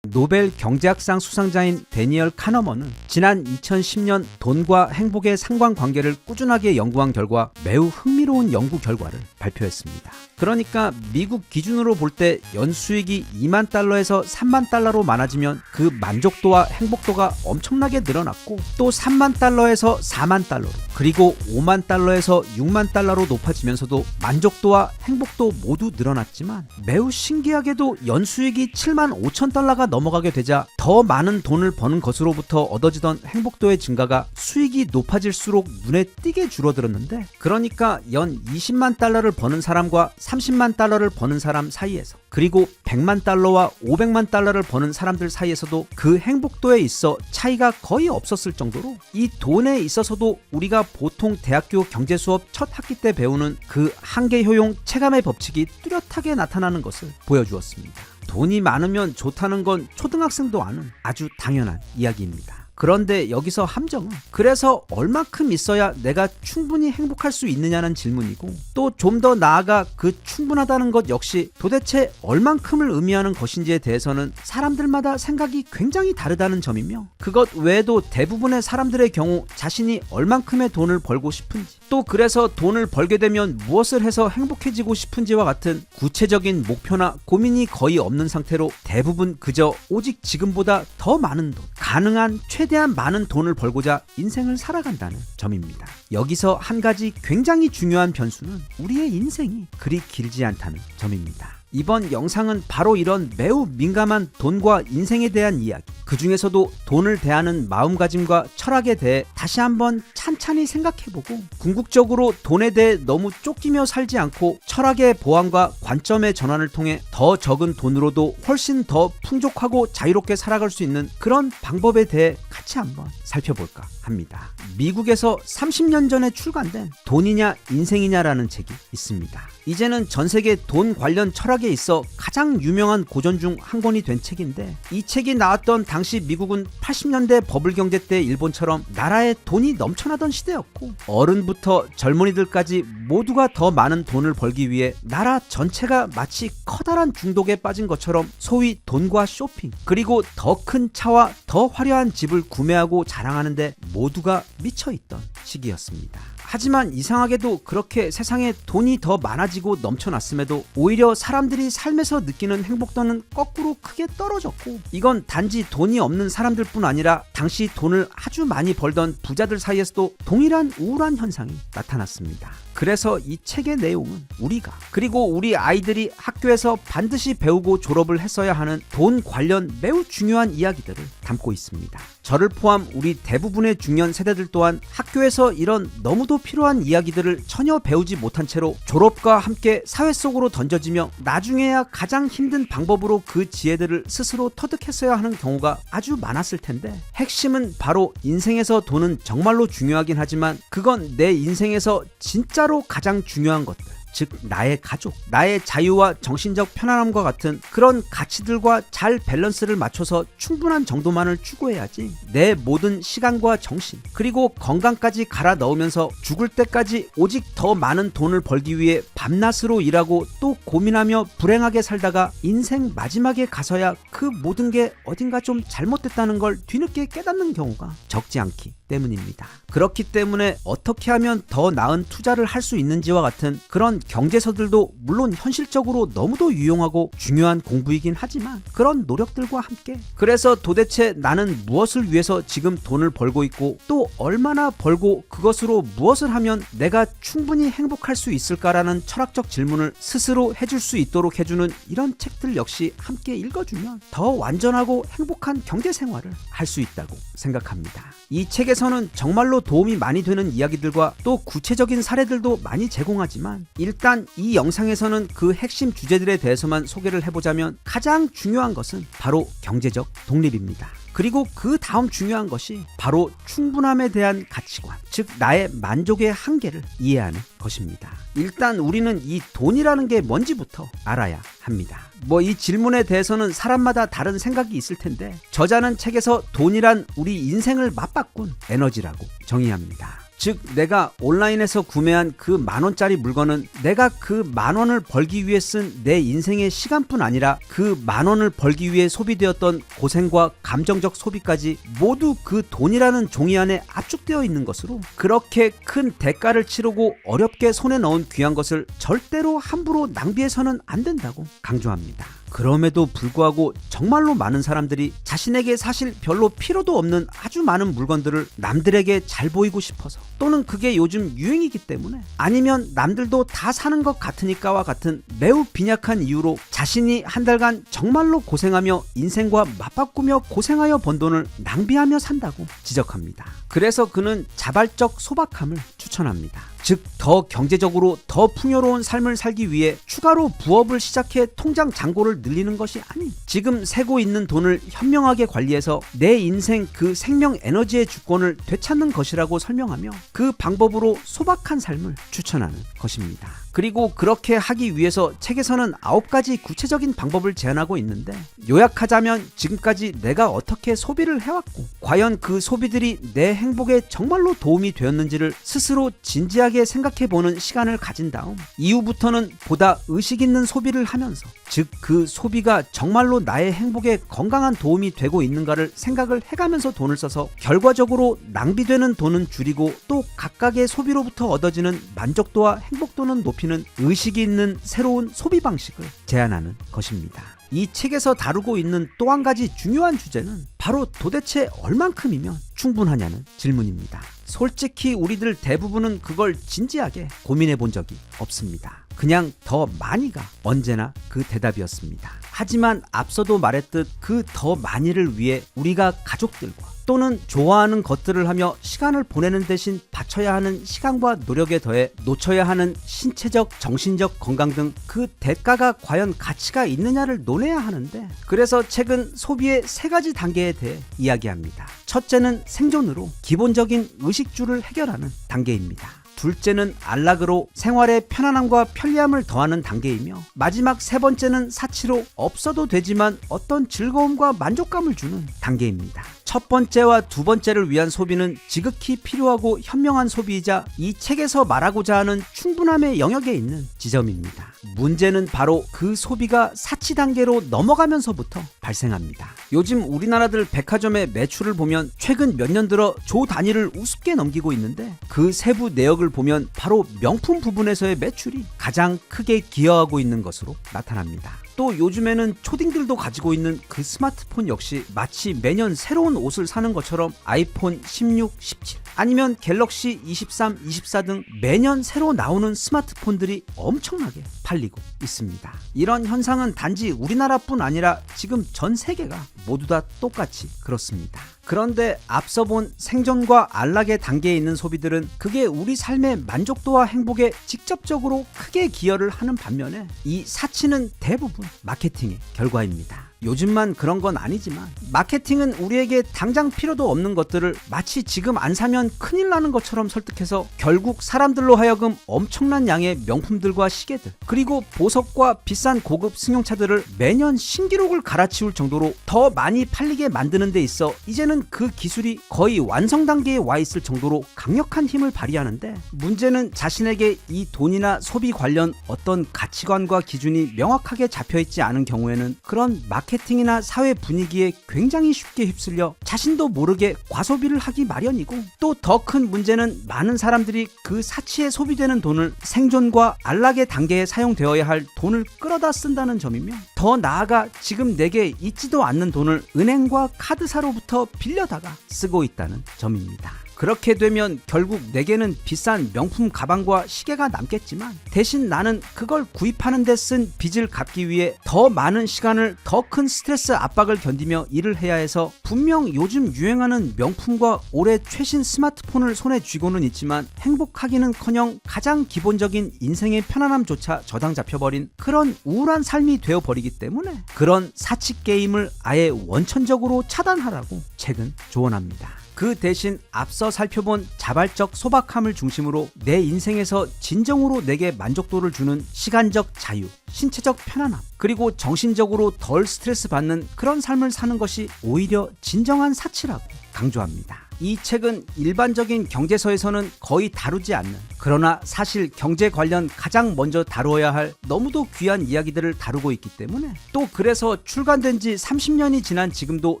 [SPEAKER 1] 노벨 경제학상 수상자인 데니얼 카너먼은 지난 2010년 돈과 행복의 상관관계를 꾸준하게 연구한 결과 매우 흥미로운 연구 결과를 발표했습니다. 그러니까 미국 기준으로 볼 때 연수익이 2만 달러에서 3만 달러로 많아지면 그 만족도와 행복도가 엄청나게 늘어났고, 또 3만 달러에서 4만 달러로, 그리고 5만 달러에서 6만 달러로 높아지면서도 만족도와 행복도 모두 늘어났지만, 매우 신기하게도 연수익이 7만 5천 달러가 넘어가게 되자 더 많은 돈을 버는 것으로부터 얻어지던 행복도의 증가가 수익이 높아질수록 눈에 띄게 줄어들었는데, 그러니까 연 20만 달러를 버는 사람과 30만 달러를 버는 사람 사이에서, 그리고 100만 달러와 500만 달러를 버는 사람들 사이에서도 그 행복도에 있어 차이가 거의 없었을 정도로, 이 돈에 있어서도 우리가 보통 대학교 경제수업 첫 학기 때 배우는 그 한계효용 체감의 법칙이 뚜렷하게 나타나는 것을 보여주었습니다. 돈이 많으면 좋다는 건 초등학생도 아는 아주 당연한 이야기입니다. 그런데 여기서 함정은, 그래서 얼마큼 있어야 내가 충분히 행복할 수 있느냐는 질문이고, 또 좀 더 나아가 그 충분하다는 것 역시 도대체 얼만큼을 의미하는 것인지에 대해서는 사람들마다 생각이 굉장히 다르다는 점이며, 그것 외에도 대부분의 사람들의 경우 자신이 얼만큼의 돈을 벌고 싶은지, 또 그래서 돈을 벌게 되면 무엇을 해서 행복해지고 싶은지와 같은 구체적인 목표나 고민이 거의 없는 상태로 대부분 그저 오직 지금보다 더 많은 돈, 가능한 최대한 많은 돈을 벌고자 인생을 살아간다는 점입니다. 여기서 한 가지 굉장히 중요한 변수는 우리의 인생이 그리 길지 않다는 점입니다. 이번 영상은 바로 이런 매우 민감한 돈과 인생에 대한 이야기, 그 중에서도 돈을 대하는 마음가짐과 철학에 대해 다시 한번 찬찬히 생각해보고, 궁극적으로 돈에 대해 너무 쫓기며 살지 않고 철학의 보완과 관점의 전환을 통해 더 적은 돈으로도 훨씬 더 풍족하고 자유롭게 살아갈 수 있는 그런 방법에 대해 같이 한번 살펴볼까 합니다. 미국에서 30년 전에 출간된 돈이냐 인생이냐라는 책이 있습니다. 이제는 전 세계 돈 관련 철학에 있어 가장 유명한 고전 중 한 권이 된 책인데, 이 책이 나왔던 당시 미국은 80년대 버블 경제 때 일본처럼 나라에 돈이 넘쳐나던 시대였고, 어른부터 젊은이들까지 모두가 더 많은 돈을 벌기 위해 나라 전체가 마치 커다란 중독에 빠진 것처럼 소위 돈과 쇼핑, 그리고 더 큰 차와 더 화려한 집을 구매하고 자랑하는데 모두가 미쳐있던 시기였습니다. 하지만 이상하게도 그렇게 세상에 돈이 더 많아지고 넘쳐났음에도 오히려 사람들이 삶에서 느끼는 행복도는 거꾸로 크게 떨어졌고, 이건 단지 돈이 없는 사람들뿐 아니라 당시 돈을 아주 많이 벌던 부자들 사이에서도 동일한 우울한 현상이 나타났습니다. 그래서 이 책의 내용은 우리가, 그리고 우리 아이들이 학교에서 반드시 배우고 졸업을 했어야 하는 돈 관련 매우 중요한 이야기들을 담고 있습니다. 저를 포함 우리 대부분의 중년 세대들 또한 학교에서 이런 너무도 필요한 이야기들을 전혀 배우지 못한 채로 졸업과 함께 사회 속으로 던져지며 나중에야 가장 힘든 방법으로 그 지혜들을 스스로 터득했어야 하는 경우가 아주 많았을 텐데, 핵심은 바로 인생에서 돈은 정말로 중요하긴 하지만 그건 내 인생에서 진짜로 가장 중요한 것들, 즉 나의 가족, 나의 자유와 정신적 편안함과 같은 그런 가치들과 잘 밸런스를 맞춰서 충분한 정도만을 추구해야지, 내 모든 시간과 정신, 그리고 건강까지 갈아 넣으면서 죽을 때까지 오직 더 많은 돈을 벌기 위해 밤낮으로 일하고 또 고민하며 불행하게 살다가 인생 마지막에 가서야 그 모든 게 어딘가 좀 잘못됐다는 걸 뒤늦게 깨닫는 경우가 적지 않기 때문입니다. 그렇기 때문에 어떻게 하면 더 나은 투자를 할 수 있는지와 같은 그런 경제서들도 물론 현실적으로 너무도 유용하고 중요한 공부이긴 하지만, 그런 노력들과 함께 그래서 도대체 나는 무엇을 위해서 지금 돈을 벌고 있고, 또 얼마나 벌고 그것으로 무엇을 하면 내가 충분히 행복할 수 있을까라는 철학적 질문을 스스로 해줄 수 있도록 해주는 이런 책들 역시 함께 읽어주면 더 완전하고 행복한 경제 생활을 할 수 있다고 생각합니다. 이 책에서는 정말로 도움이 많이 되는 이야기들과 또 구체적인 사례들도 많이 제공하지만, 일단 이 영상에서는 그 핵심 주제들에 대해서만 소개를 해보자면, 가장 중요한 것은 바로 경제적 독립입니다. 그리고 그 다음 중요한 것이 바로 충분함에 대한 가치관, 즉 나의 만족의 한계를 이해하는 것입니다. 일단 우리는 이 돈이라는 게 뭔지부터 알아야 합니다. 이 질문에 대해서는 사람마다 다른 생각이 있을 텐데, 저자는 책에서 돈이란 우리 인생을 맞바꾼 에너지라고 정의합니다. 즉 내가 온라인에서 구매한 그 10,000원짜리 물건은 내가 그 10,000원을 벌기 위해 쓴 내 인생의 시간뿐 아니라 그 10,000원을 벌기 위해 소비되었던 고생과 감정적 소비까지 모두 그 돈이라는 종이 안에 압축되어 있는 것으로, 그렇게 큰 대가를 치르고 어렵게 손에 넣은 귀한 것을 절대로 함부로 낭비해서는 안 된다고 강조합니다. 그럼에도 불구하고 정말로 많은 사람들이 자신에게 사실 별로 필요도 없는 아주 많은 물건들을 남들에게 잘 보이고 싶어서, 또는 그게 요즘 유행이기 때문에, 아니면 남들도 다 사는 것 같으니까와 같은 매우 빈약한 이유로 자신이 한 달간 정말로 고생하며 인생과 맞바꾸며 고생하여 번 돈을 낭비하며 산다고 지적합니다. 그래서 그는 자발적 소박함을 추천합니다. 즉 더 경제적으로 더 풍요로운 삶을 살기 위해 추가로 부업을 시작해 통장 잔고를 늘리는 것이 아닌, 지금 세고 있는 돈을 현명하게 관리해서 내 인생 그 생명 에너지의 주권을 되찾는 것이라고 설명하며 그 방법으로 소박한 삶을 추천하는 것입니다. 그리고 그렇게 하기 위해서 책에서는 9가지 구체적인 방법을 제안하고 있는데, 요약하자면 지금까지 내가 어떻게 소비를 해왔고 과연 그 소비들이 내 행복에 정말로 도움이 되었는지를 스스로 진지하게 생각해보는 시간을 가진 다음, 이후부터는 보다 의식 있는 소비를 하면서, 즉 그 소비가 정말로 나의 행복에 건강한 도움이 되고 있는가를 생각을 해가면서 돈을 써서 결과적으로 낭비되는 돈은 줄이고 또 각각의 소비로부터 얻어지는 만족도와 행복도는 높이는 의식이 있는 새로운 소비 방식을 제안하는 것입니다. 이 책에서 다루고 있는 또 한 가지 중요한 주제는 바로 도대체 얼만큼이면 충분하냐는 질문입니다. 솔직히 우리들 대부분은 그걸 진지하게 고민해 본 적이 없습니다. 그냥 더 많이가 언제나 그 대답이었습니다. 하지만 앞서도 말했듯 그 더 많이를 위해 우리가 가족들과 또는 좋아하는 것들을 하며 시간을 보내는 대신 바쳐야 하는 시간과 노력에 더해 놓쳐야 하는 신체적, 정신적 건강 등 그 대가가 과연 가치가 있느냐를 논해야 하는데, 그래서 책은 소비의 3가지 단계에 대해 이야기합니다. 첫째는 생존으로 기본적인 의식주를 해결하는 단계입니다. 둘째는 안락으로 생활의 편안함과 편리함을 더하는 단계이며, 마지막 3번째는 사치로 없어도 되지만 어떤 즐거움과 만족감을 주는 단계입니다. 첫 번째와 두 번째를 위한 소비는 지극히 필요하고 현명한 소비이자 이 책에서 말하고자 하는 충분함의 영역에 있는 지점입니다. 문제는 바로 그 소비가 사치 단계로 넘어가면서부터 발생합니다. 요즘 우리나라들 백화점의 매출을 보면 최근 몇 년 들어 조 단위를 우습게 넘기고 있는데, 그 세부 내역을 보면 바로 명품 부분에서의 매출이 가장 크게 기여하고 있는 것으로 나타납니다. 또 요즘에는 초딩들도 가지고 있는 그 스마트폰 역시 마치 매년 새로운 옷을 사는 것처럼 아이폰 16, 17 아니면 갤럭시 23, 24 등 매년 새로 나오는 스마트폰들이 엄청나게 팔리고 있습니다. 이런 현상은 단지 우리나라뿐 아니라 지금 전 세계가 모두 다 똑같이 그렇습니다. 그런데 앞서 본 생존과 안락의 단계에 있는 소비들은 그게 우리 삶의 만족도와 행복에 직접적으로 크게 기여를 하는 반면에, 이 사치는 대부분 마케팅의 결과입니다. 요즘만 그런 건 아니지만 마케팅은 우리에게 당장 필요도 없는 것들을 마치 지금 안 사면 큰일 나는 것처럼 설득해서 결국 사람들로 하여금 엄청난 양의 명품들과 시계들, 그리고 보석과 비싼 고급 승용차들을 매년 신기록을 갈아치울 정도로 더 많이 팔리게 만드는 데 있어 이제는 그 기술이 거의 완성 단계에 와 있을 정도로 강력한 힘을 발휘하는데, 문제는 자신에게 이 돈이나 소비 관련 어떤 가치관과 기준이 명확하게 잡혀있지 않은 경우에는 그런 마케팅이나 사회 분위기에 굉장히 쉽게 휩쓸려 자신도 모르게 과소비를 하기 마련이고, 또 더 큰 문제는 많은 사람들이 그 사치에 소비되는 돈을 생존과 안락의 단계에 사용되어야 할 돈을 끌어다 쓴다는 점이며, 더 나아가 지금 내게 있지도 않는 돈을 은행과 카드사로부터 빌려다가 쓰고 있다는 점입니다. 그렇게 되면 결국 내게는 비싼 명품 가방과 시계가 남겠지만, 대신 나는 그걸 구입하는 데 쓴 빚을 갚기 위해 더 많은 시간을 더 큰 스트레스 압박을 견디며 일을 해야 해서, 분명 요즘 유행하는 명품과 올해 최신 스마트폰을 손에 쥐고는 있지만 행복하기는커녕 가장 기본적인 인생의 편안함조차 저당 잡혀버린 그런 우울한 삶이 되어버리기 때문에, 그런 사치 게임을 아예 원천적으로 차단하라고 책은 조언합니다. 그 대신 앞서 살펴본 자발적 소박함을 중심으로 내 인생에서 진정으로 내게 만족도를 주는 시간적 자유, 신체적 편안함, 그리고 정신적으로 덜 스트레스 받는 그런 삶을 사는 것이 오히려 진정한 사치라고 강조합니다. 이 책은 일반적인 경제서에서는 거의 다루지 않는, 그러나 사실 경제 관련 가장 먼저 다루어야 할 너무도 귀한 이야기들을 다루고 있기 때문에, 또 그래서 출간된 지 30년이 지난 지금도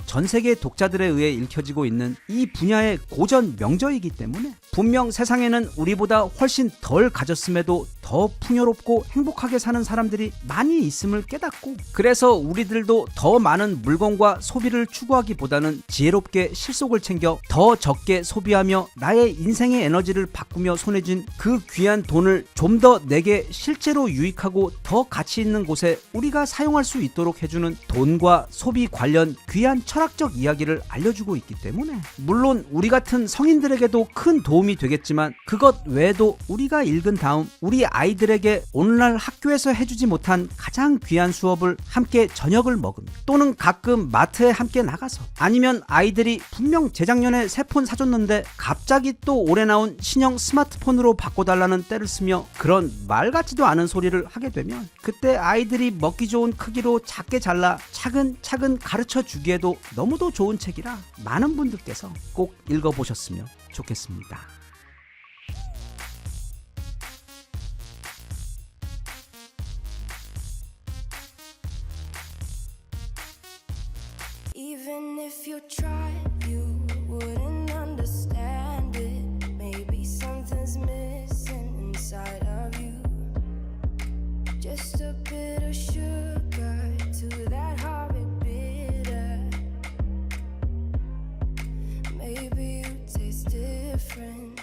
[SPEAKER 1] 전 세계 독자들에 의해 읽혀지고 있는 이 분야의 고전 명저이기 때문에 분명 세상에는 우리보다 훨씬 덜 가졌음에도 더 풍요롭고 행복하게 사는 사람들이 많이 있음을 깨닫고, 그래서 우리들도 더 많은 물건과 소비를 추구하기보다는 지혜롭게 실속을 챙겨 더 적게 소비하며 나의 인생의 에너지를 바꾸며 손에 쥔 그 귀한 돈을 좀 더 내게 실제로 유익하고 더 가치 있는 곳에 우리가 사용할 수 있도록 해주는 돈과 소비 관련 귀한 철학적 이야기를 알려주고 있기 때문에, 물론 우리 같은 성인들에게도 큰 도움이 되겠지만 그것 외에도 우리가 읽은 다음 우리 아이들에게 오늘날 학교에서 해주지 못한 가장 귀한 수업을 함께 저녁을 먹으며, 또는 가끔 마트에 함께 나가서, 아니면 아이들이 분명 재작년에 새 폰 사줬는데 갑자기 또 올해 나온 신형 스마트폰으로 바꿔달라는 때를 쓰며 그런 말 같지도 않은 소리를 하게 되면, 그때 아이들이 먹기 좋은 크기로 작게 잘라 차근차근 가르쳐 주기에도 너무도 좋은 책이라 많은 분들께서 꼭 읽어보셨으면 좋겠습니다.
[SPEAKER 2] Even if you tried, you wouldn't understand it. Maybe something's missing inside of you. Just a bit of sugar to that horrid bitter. Maybe you taste different.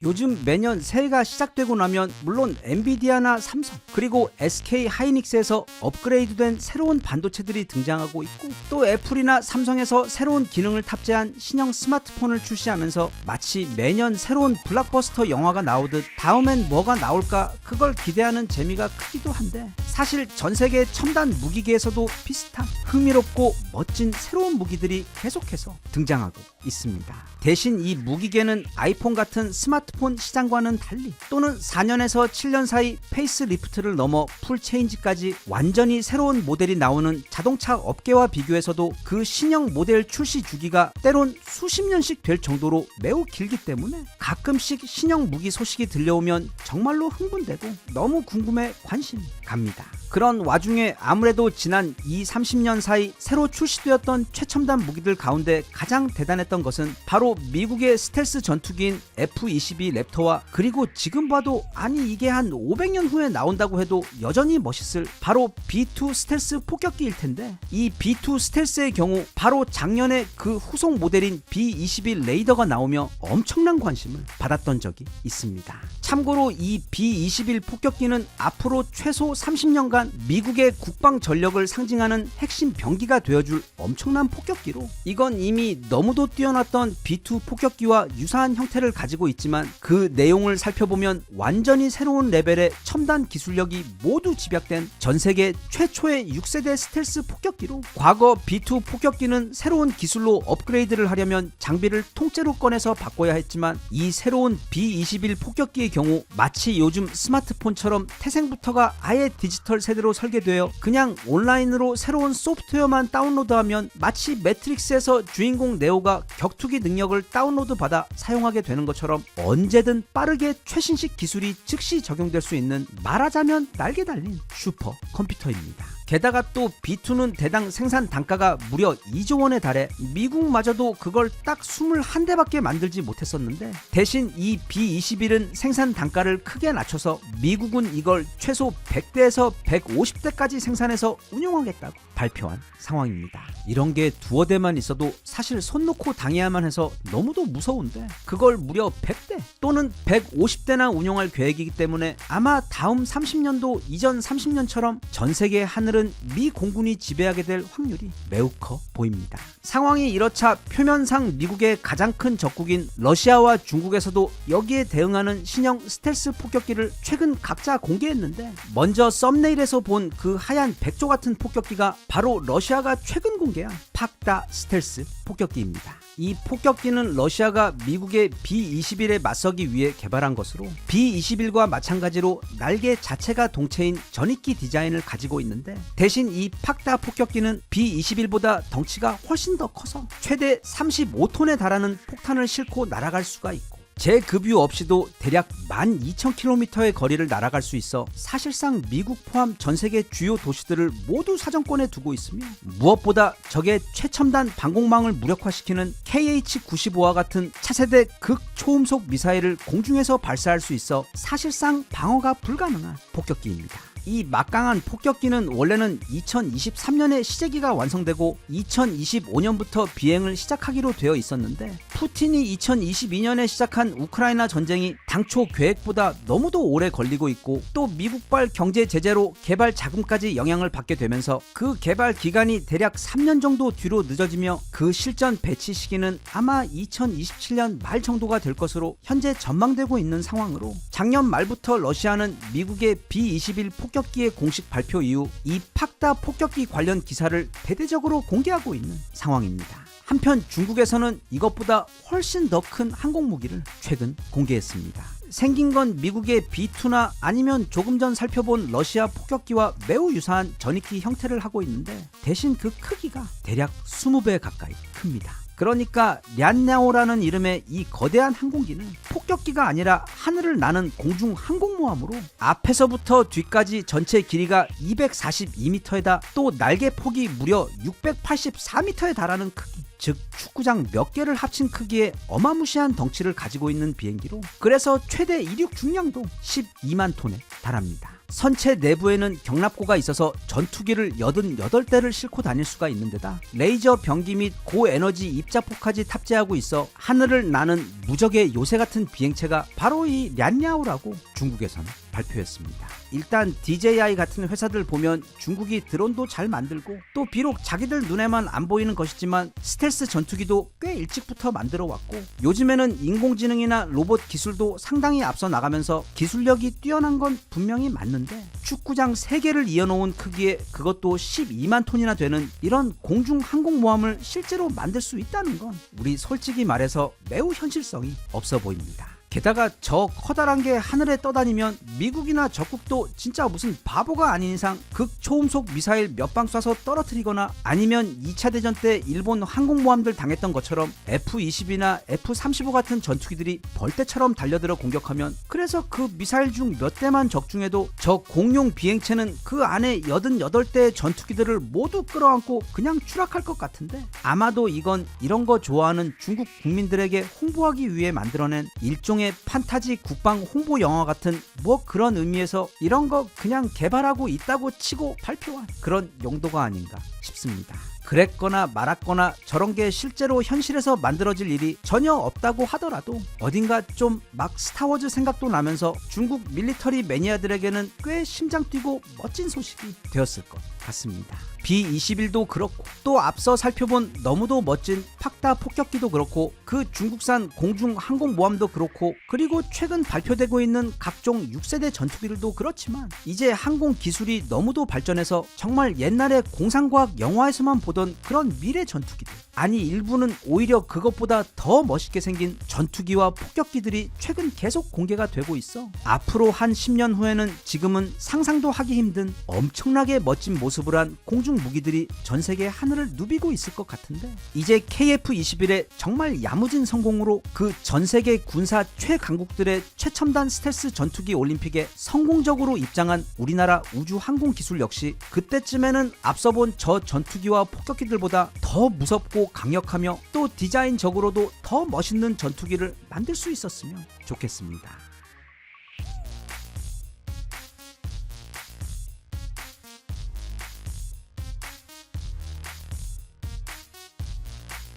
[SPEAKER 1] 요즘 매년 새해가 시작되고 나면 물론 엔비디아나 삼성, 그리고 SK 하이닉스에서 업그레이드된 새로운 반도체들이 등장하고 있고, 또 애플이나 삼성에서 새로운 기능을 탑재한 신형 스마트폰을 출시하면서 마치 매년 새로운 블록버스터 영화가 나오듯 다음엔 뭐가 나올까 그걸 기대하는 재미가 크기도 한데, 사실 전 세계 첨단 무기계에서도 비슷한 흥미롭고 멋진 새로운 무기들이 계속해서 등장하고 있습니다. 대신 이 무기계는 아이폰 같은 스마트폰 시장과는 달리, 또는 4년에서 7년 사이 페이스리프트를 넘어 풀체인지까지 완전히 새로운 모델이 나오는 자동차 업계와 비교해서도 그 신형 모델 출시 주기가 때론 수십 년씩 될 정도로 매우 길기 때문에 가끔씩 신형 무기 소식이 들려오면 정말로 흥분되고 너무 궁금해 관심이 갑니다. 그런 와중에 아무래도 지난 20-30년 사이 새로 출시되었던 최첨단 무기들 가운데 가장 대단했던 것은 바로 미국의 스텔스 전투기인 F-22 랩터와, 그리고 지금 봐도 아니 이게 한 500년 후에 나온다고 해도 여전히 멋있을 바로 B-2 스텔스 폭격기일 텐데, 이 B-2 스텔스의 경우 바로 작년에 그 후속 모델인 B-21 레이더가 나오며 엄청난 관심을 받았던 적이 있습니다. 참고로 이 B-21 폭격기는 앞으로 최소 30년간 미국의 국방 전력을 상징하는 핵심 병기가 되어줄 엄청난 폭격기로, 이건 이미 너무도 뛰어났던 B-2 폭격기와 유사한 형태를 가지고 있지만 그 내용을 살펴보면 완전히 새로운 레벨의 첨단 기술력이 모두 집약된 전 세계 최초의 6세대 스텔스 폭격기로, 과거 B-2 폭격기는 새로운 기술로 업그레이드를 하려면 장비를 통째로 꺼내서 바꿔야 했지만, 이 새로운 B-21 폭격기의 경우 마치 요즘 스마트폰처럼 태생부터가 아예 디지털 세대로 설계되어 그냥 온라인으로 새로운 소프트웨어만 다운로드하면 마치 매트릭스에서 주인공 네오가 격투기 능력을 다운로드 받아 사용하게 되는 것처럼 언제든 빠르게 최신식 기술이 즉시 적용될 수 있는, 말하자면 날개 달린 슈퍼 컴퓨터입니다. 게다가 또 B-2는 대당 생산 단가가 무려 2조 원에 달해 미국마저도 그걸 딱 21대밖에 만들지 못했었는데, 대신 이 B-21은 생산 단가를 크게 낮춰서 미국은 이걸 최소 100대에서 150대까지 생산해서 운용하겠다고 발표한 상황입니다. 이런 게 두어 대만 있어도 사실 손 놓고 당해야만 해서 너무도 무서운데, 그걸 무려 100대 또는 150대나 운용할 계획이기 때문에 아마 다음 30년도 이전 30년처럼 전 세계 하늘은 미 공군이 지배하게 될 확률이 매우 커 보입니다. 상황이 이렇자 표면상 미국의 가장 큰 적국인 러시아와 중국에서도 여기에 대응하는 신형 스텔스 폭격기를 최근 각자 공개했는데, 먼저 썸네일에서 본 그 하얀 백조 같은 폭격기가 바로 러시아가 최근 공개한 팍다 스텔스 폭격기입니다. 이 폭격기는 러시아가 미국의 B-21에 맞서기 위해 개발한 것으로 B-21과 마찬가지로 날개 자체가 동체인 전익기 디자인을 가지고 있는데, 대신 이 팍다 폭격기는 B-21보다 덩치가 훨씬 더 커서 최대 35톤에 달하는 폭탄을 싣고 날아갈 수가 있고, 제급유 없이도 대략 12,000km의 거리를 날아갈 수 있어 사실상 미국 포함 전 세계 주요 도시들을 모두 사정권에 두고 있으며, 무엇보다 적의 최첨단 방공망을 무력화시키는 KH-95와 같은 차세대 극초음속 미사일을 공중에서 발사할 수 있어 사실상 방어가 불가능한 폭격기입니다. 이 막강한 폭격기는 원래는 2023년에 시제기가 완성되고 2025년부터 비행을 시작하기로 되어 있었는데, 푸틴이 2022년에 시작한 우크라이나 전쟁이 당초 계획보다 너무도 오래 걸리고 있고, 또 미국발 경제 제재로 개발 자금까지 영향을 받게 되면서 그 개발 기간이 대략 3년 정도 뒤로 늦어지며 그 실전 배치 시기는 아마 2027년 말 정도가 될 것으로 현재 전망되고 있는 상황으로, 작년 말부터 러시아는 미국의 B-21 폭격기의 공식 발표 이후 이 팍다 폭격기 관련 기사를 대대적으로 공개하고 있는 상황입니다. 한편 중국에서는 이것보다 훨씬 더 큰 항공무기를 최근 공개했습니다. 생긴 건 미국의 B2나 아니면 조금 전 살펴본 러시아 폭격기와 매우 유사한 전익기 형태를 하고 있는데, 대신 그 크기가 대략 20배 가까이 큽니다. 그러니까 냔냐오라는 이름의 이 거대한 항공기는 폭격기가 아니라 하늘을 나는 공중 항공모함으로 앞에서부터 뒤까지 전체 길이가 242m에다 또 날개 폭이 무려 684m에 달하는 크기, 즉 축구장 몇 개를 합친 크기의 어마무시한 덩치를 가지고 있는 비행기로, 그래서 최대 이륙 중량도 12만 톤에 달합니다. 선체 내부에는 경납고가 있어서 전투기를 88대를 싣고 다닐 수가 있는 데다 레이저 병기 및 고에너지 입자포까지 탑재하고 있어 하늘을 나는 무적의 요새 같은 비행체가 바로 이 냔냐오라고 중국에서는 발표했습니다. 일단 DJI 같은 회사들 보면 중국이 드론도 잘 만들고, 또 비록 자기들 눈에만 안 보이는 것이지만 스텔스 전투기도 꽤 일찍부터 만들어 왔고, 요즘에는 인공지능이나 로봇 기술도 상당히 앞서 나가면서 기술력이 뛰어난 건 분명히 맞는데, 축구장 3개를 이어놓은 크기에 그것도 12만 톤이나 되는 이런 공중 항공모함을 실제로 만들 수 있다는 건 우리 솔직히 말해서 매우 현실성이 없어 보입니다. 게다가 저 커다란 게 하늘에 떠다니면 미국이나 적국도 진짜 무슨 바보가 아닌 이상 극초음속 미사일 몇 방 쏴서 떨어뜨리거나, 아니면 2차 대전 때 일본 항공모함들 당했던 것처럼 F-22나 F-35 같은 전투기들이 벌떼처럼 달려들어 공격하면, 그래서 그 미사일 중 몇 대만 적중해도 저 공룡 비행체는 그 안에 88대의 전투기들을 모두 끌어안고 그냥 추락할 것 같은데, 아마도 이건 이런 거 좋아하는 중국 국민들에게 홍보하기 위해 만들어낸 일종의 판타지 국방 홍보 영화 같은 뭐 그런 의미에서 이런 거 그냥 개발하고 있다고 치고 발표한 그런 용도가 아닌가 싶습니다. 그랬거나 말았거나 저런 게 실제로 현실에서 만들어질 일이 전혀 없다고 하더라도 어딘가 좀 막 스타워즈 생각도 나면서 중국 밀리터리 매니아들에게는 꽤 심장 뛰고 멋진 소식이 되었을 것 같습니다. B-21도 그렇고, 또 앞서 살펴본 너무도 멋진 팍다 폭격기도 그렇고, 그 중국산 공중 항공모함도 그렇고, 그리고 최근 발표되고 있는 각종 6세대 전투기들도 그렇지만, 이제 항공 기술이 너무도 발전해서 정말 옛날에 공상과학 영화에서만 보던 그런 미래 전투기들, 아니 일부는 오히려 그것보다 더 멋있게 생긴 전투기와 폭격기들이 최근 계속 공개가 되고 있어 앞으로 한 10년 후에는 지금은 상상도 하기 힘든 엄청나게 멋진 모습을 한 공중 무기들이 전 세계 하늘을 누비고 있을 것 같은데, 이제 KF-21의 정말 야무진 성공으로 그 전 세계 군사 최강국들의 최첨단 스텔스 전투기 올림픽에 성공적으로 입장한 우리나라 우주 항공 기술 역시 그때쯤에는 앞서 본 저 전투기와 폭격기들보다 더 무섭고 강력하며 또 디자인적으로도 더 멋있는 전투기를 만들 수 있었으면 좋겠습니다.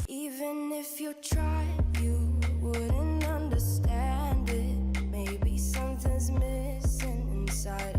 [SPEAKER 2] Even if you tried, you wouldn't understand it. Maybe something's missing inside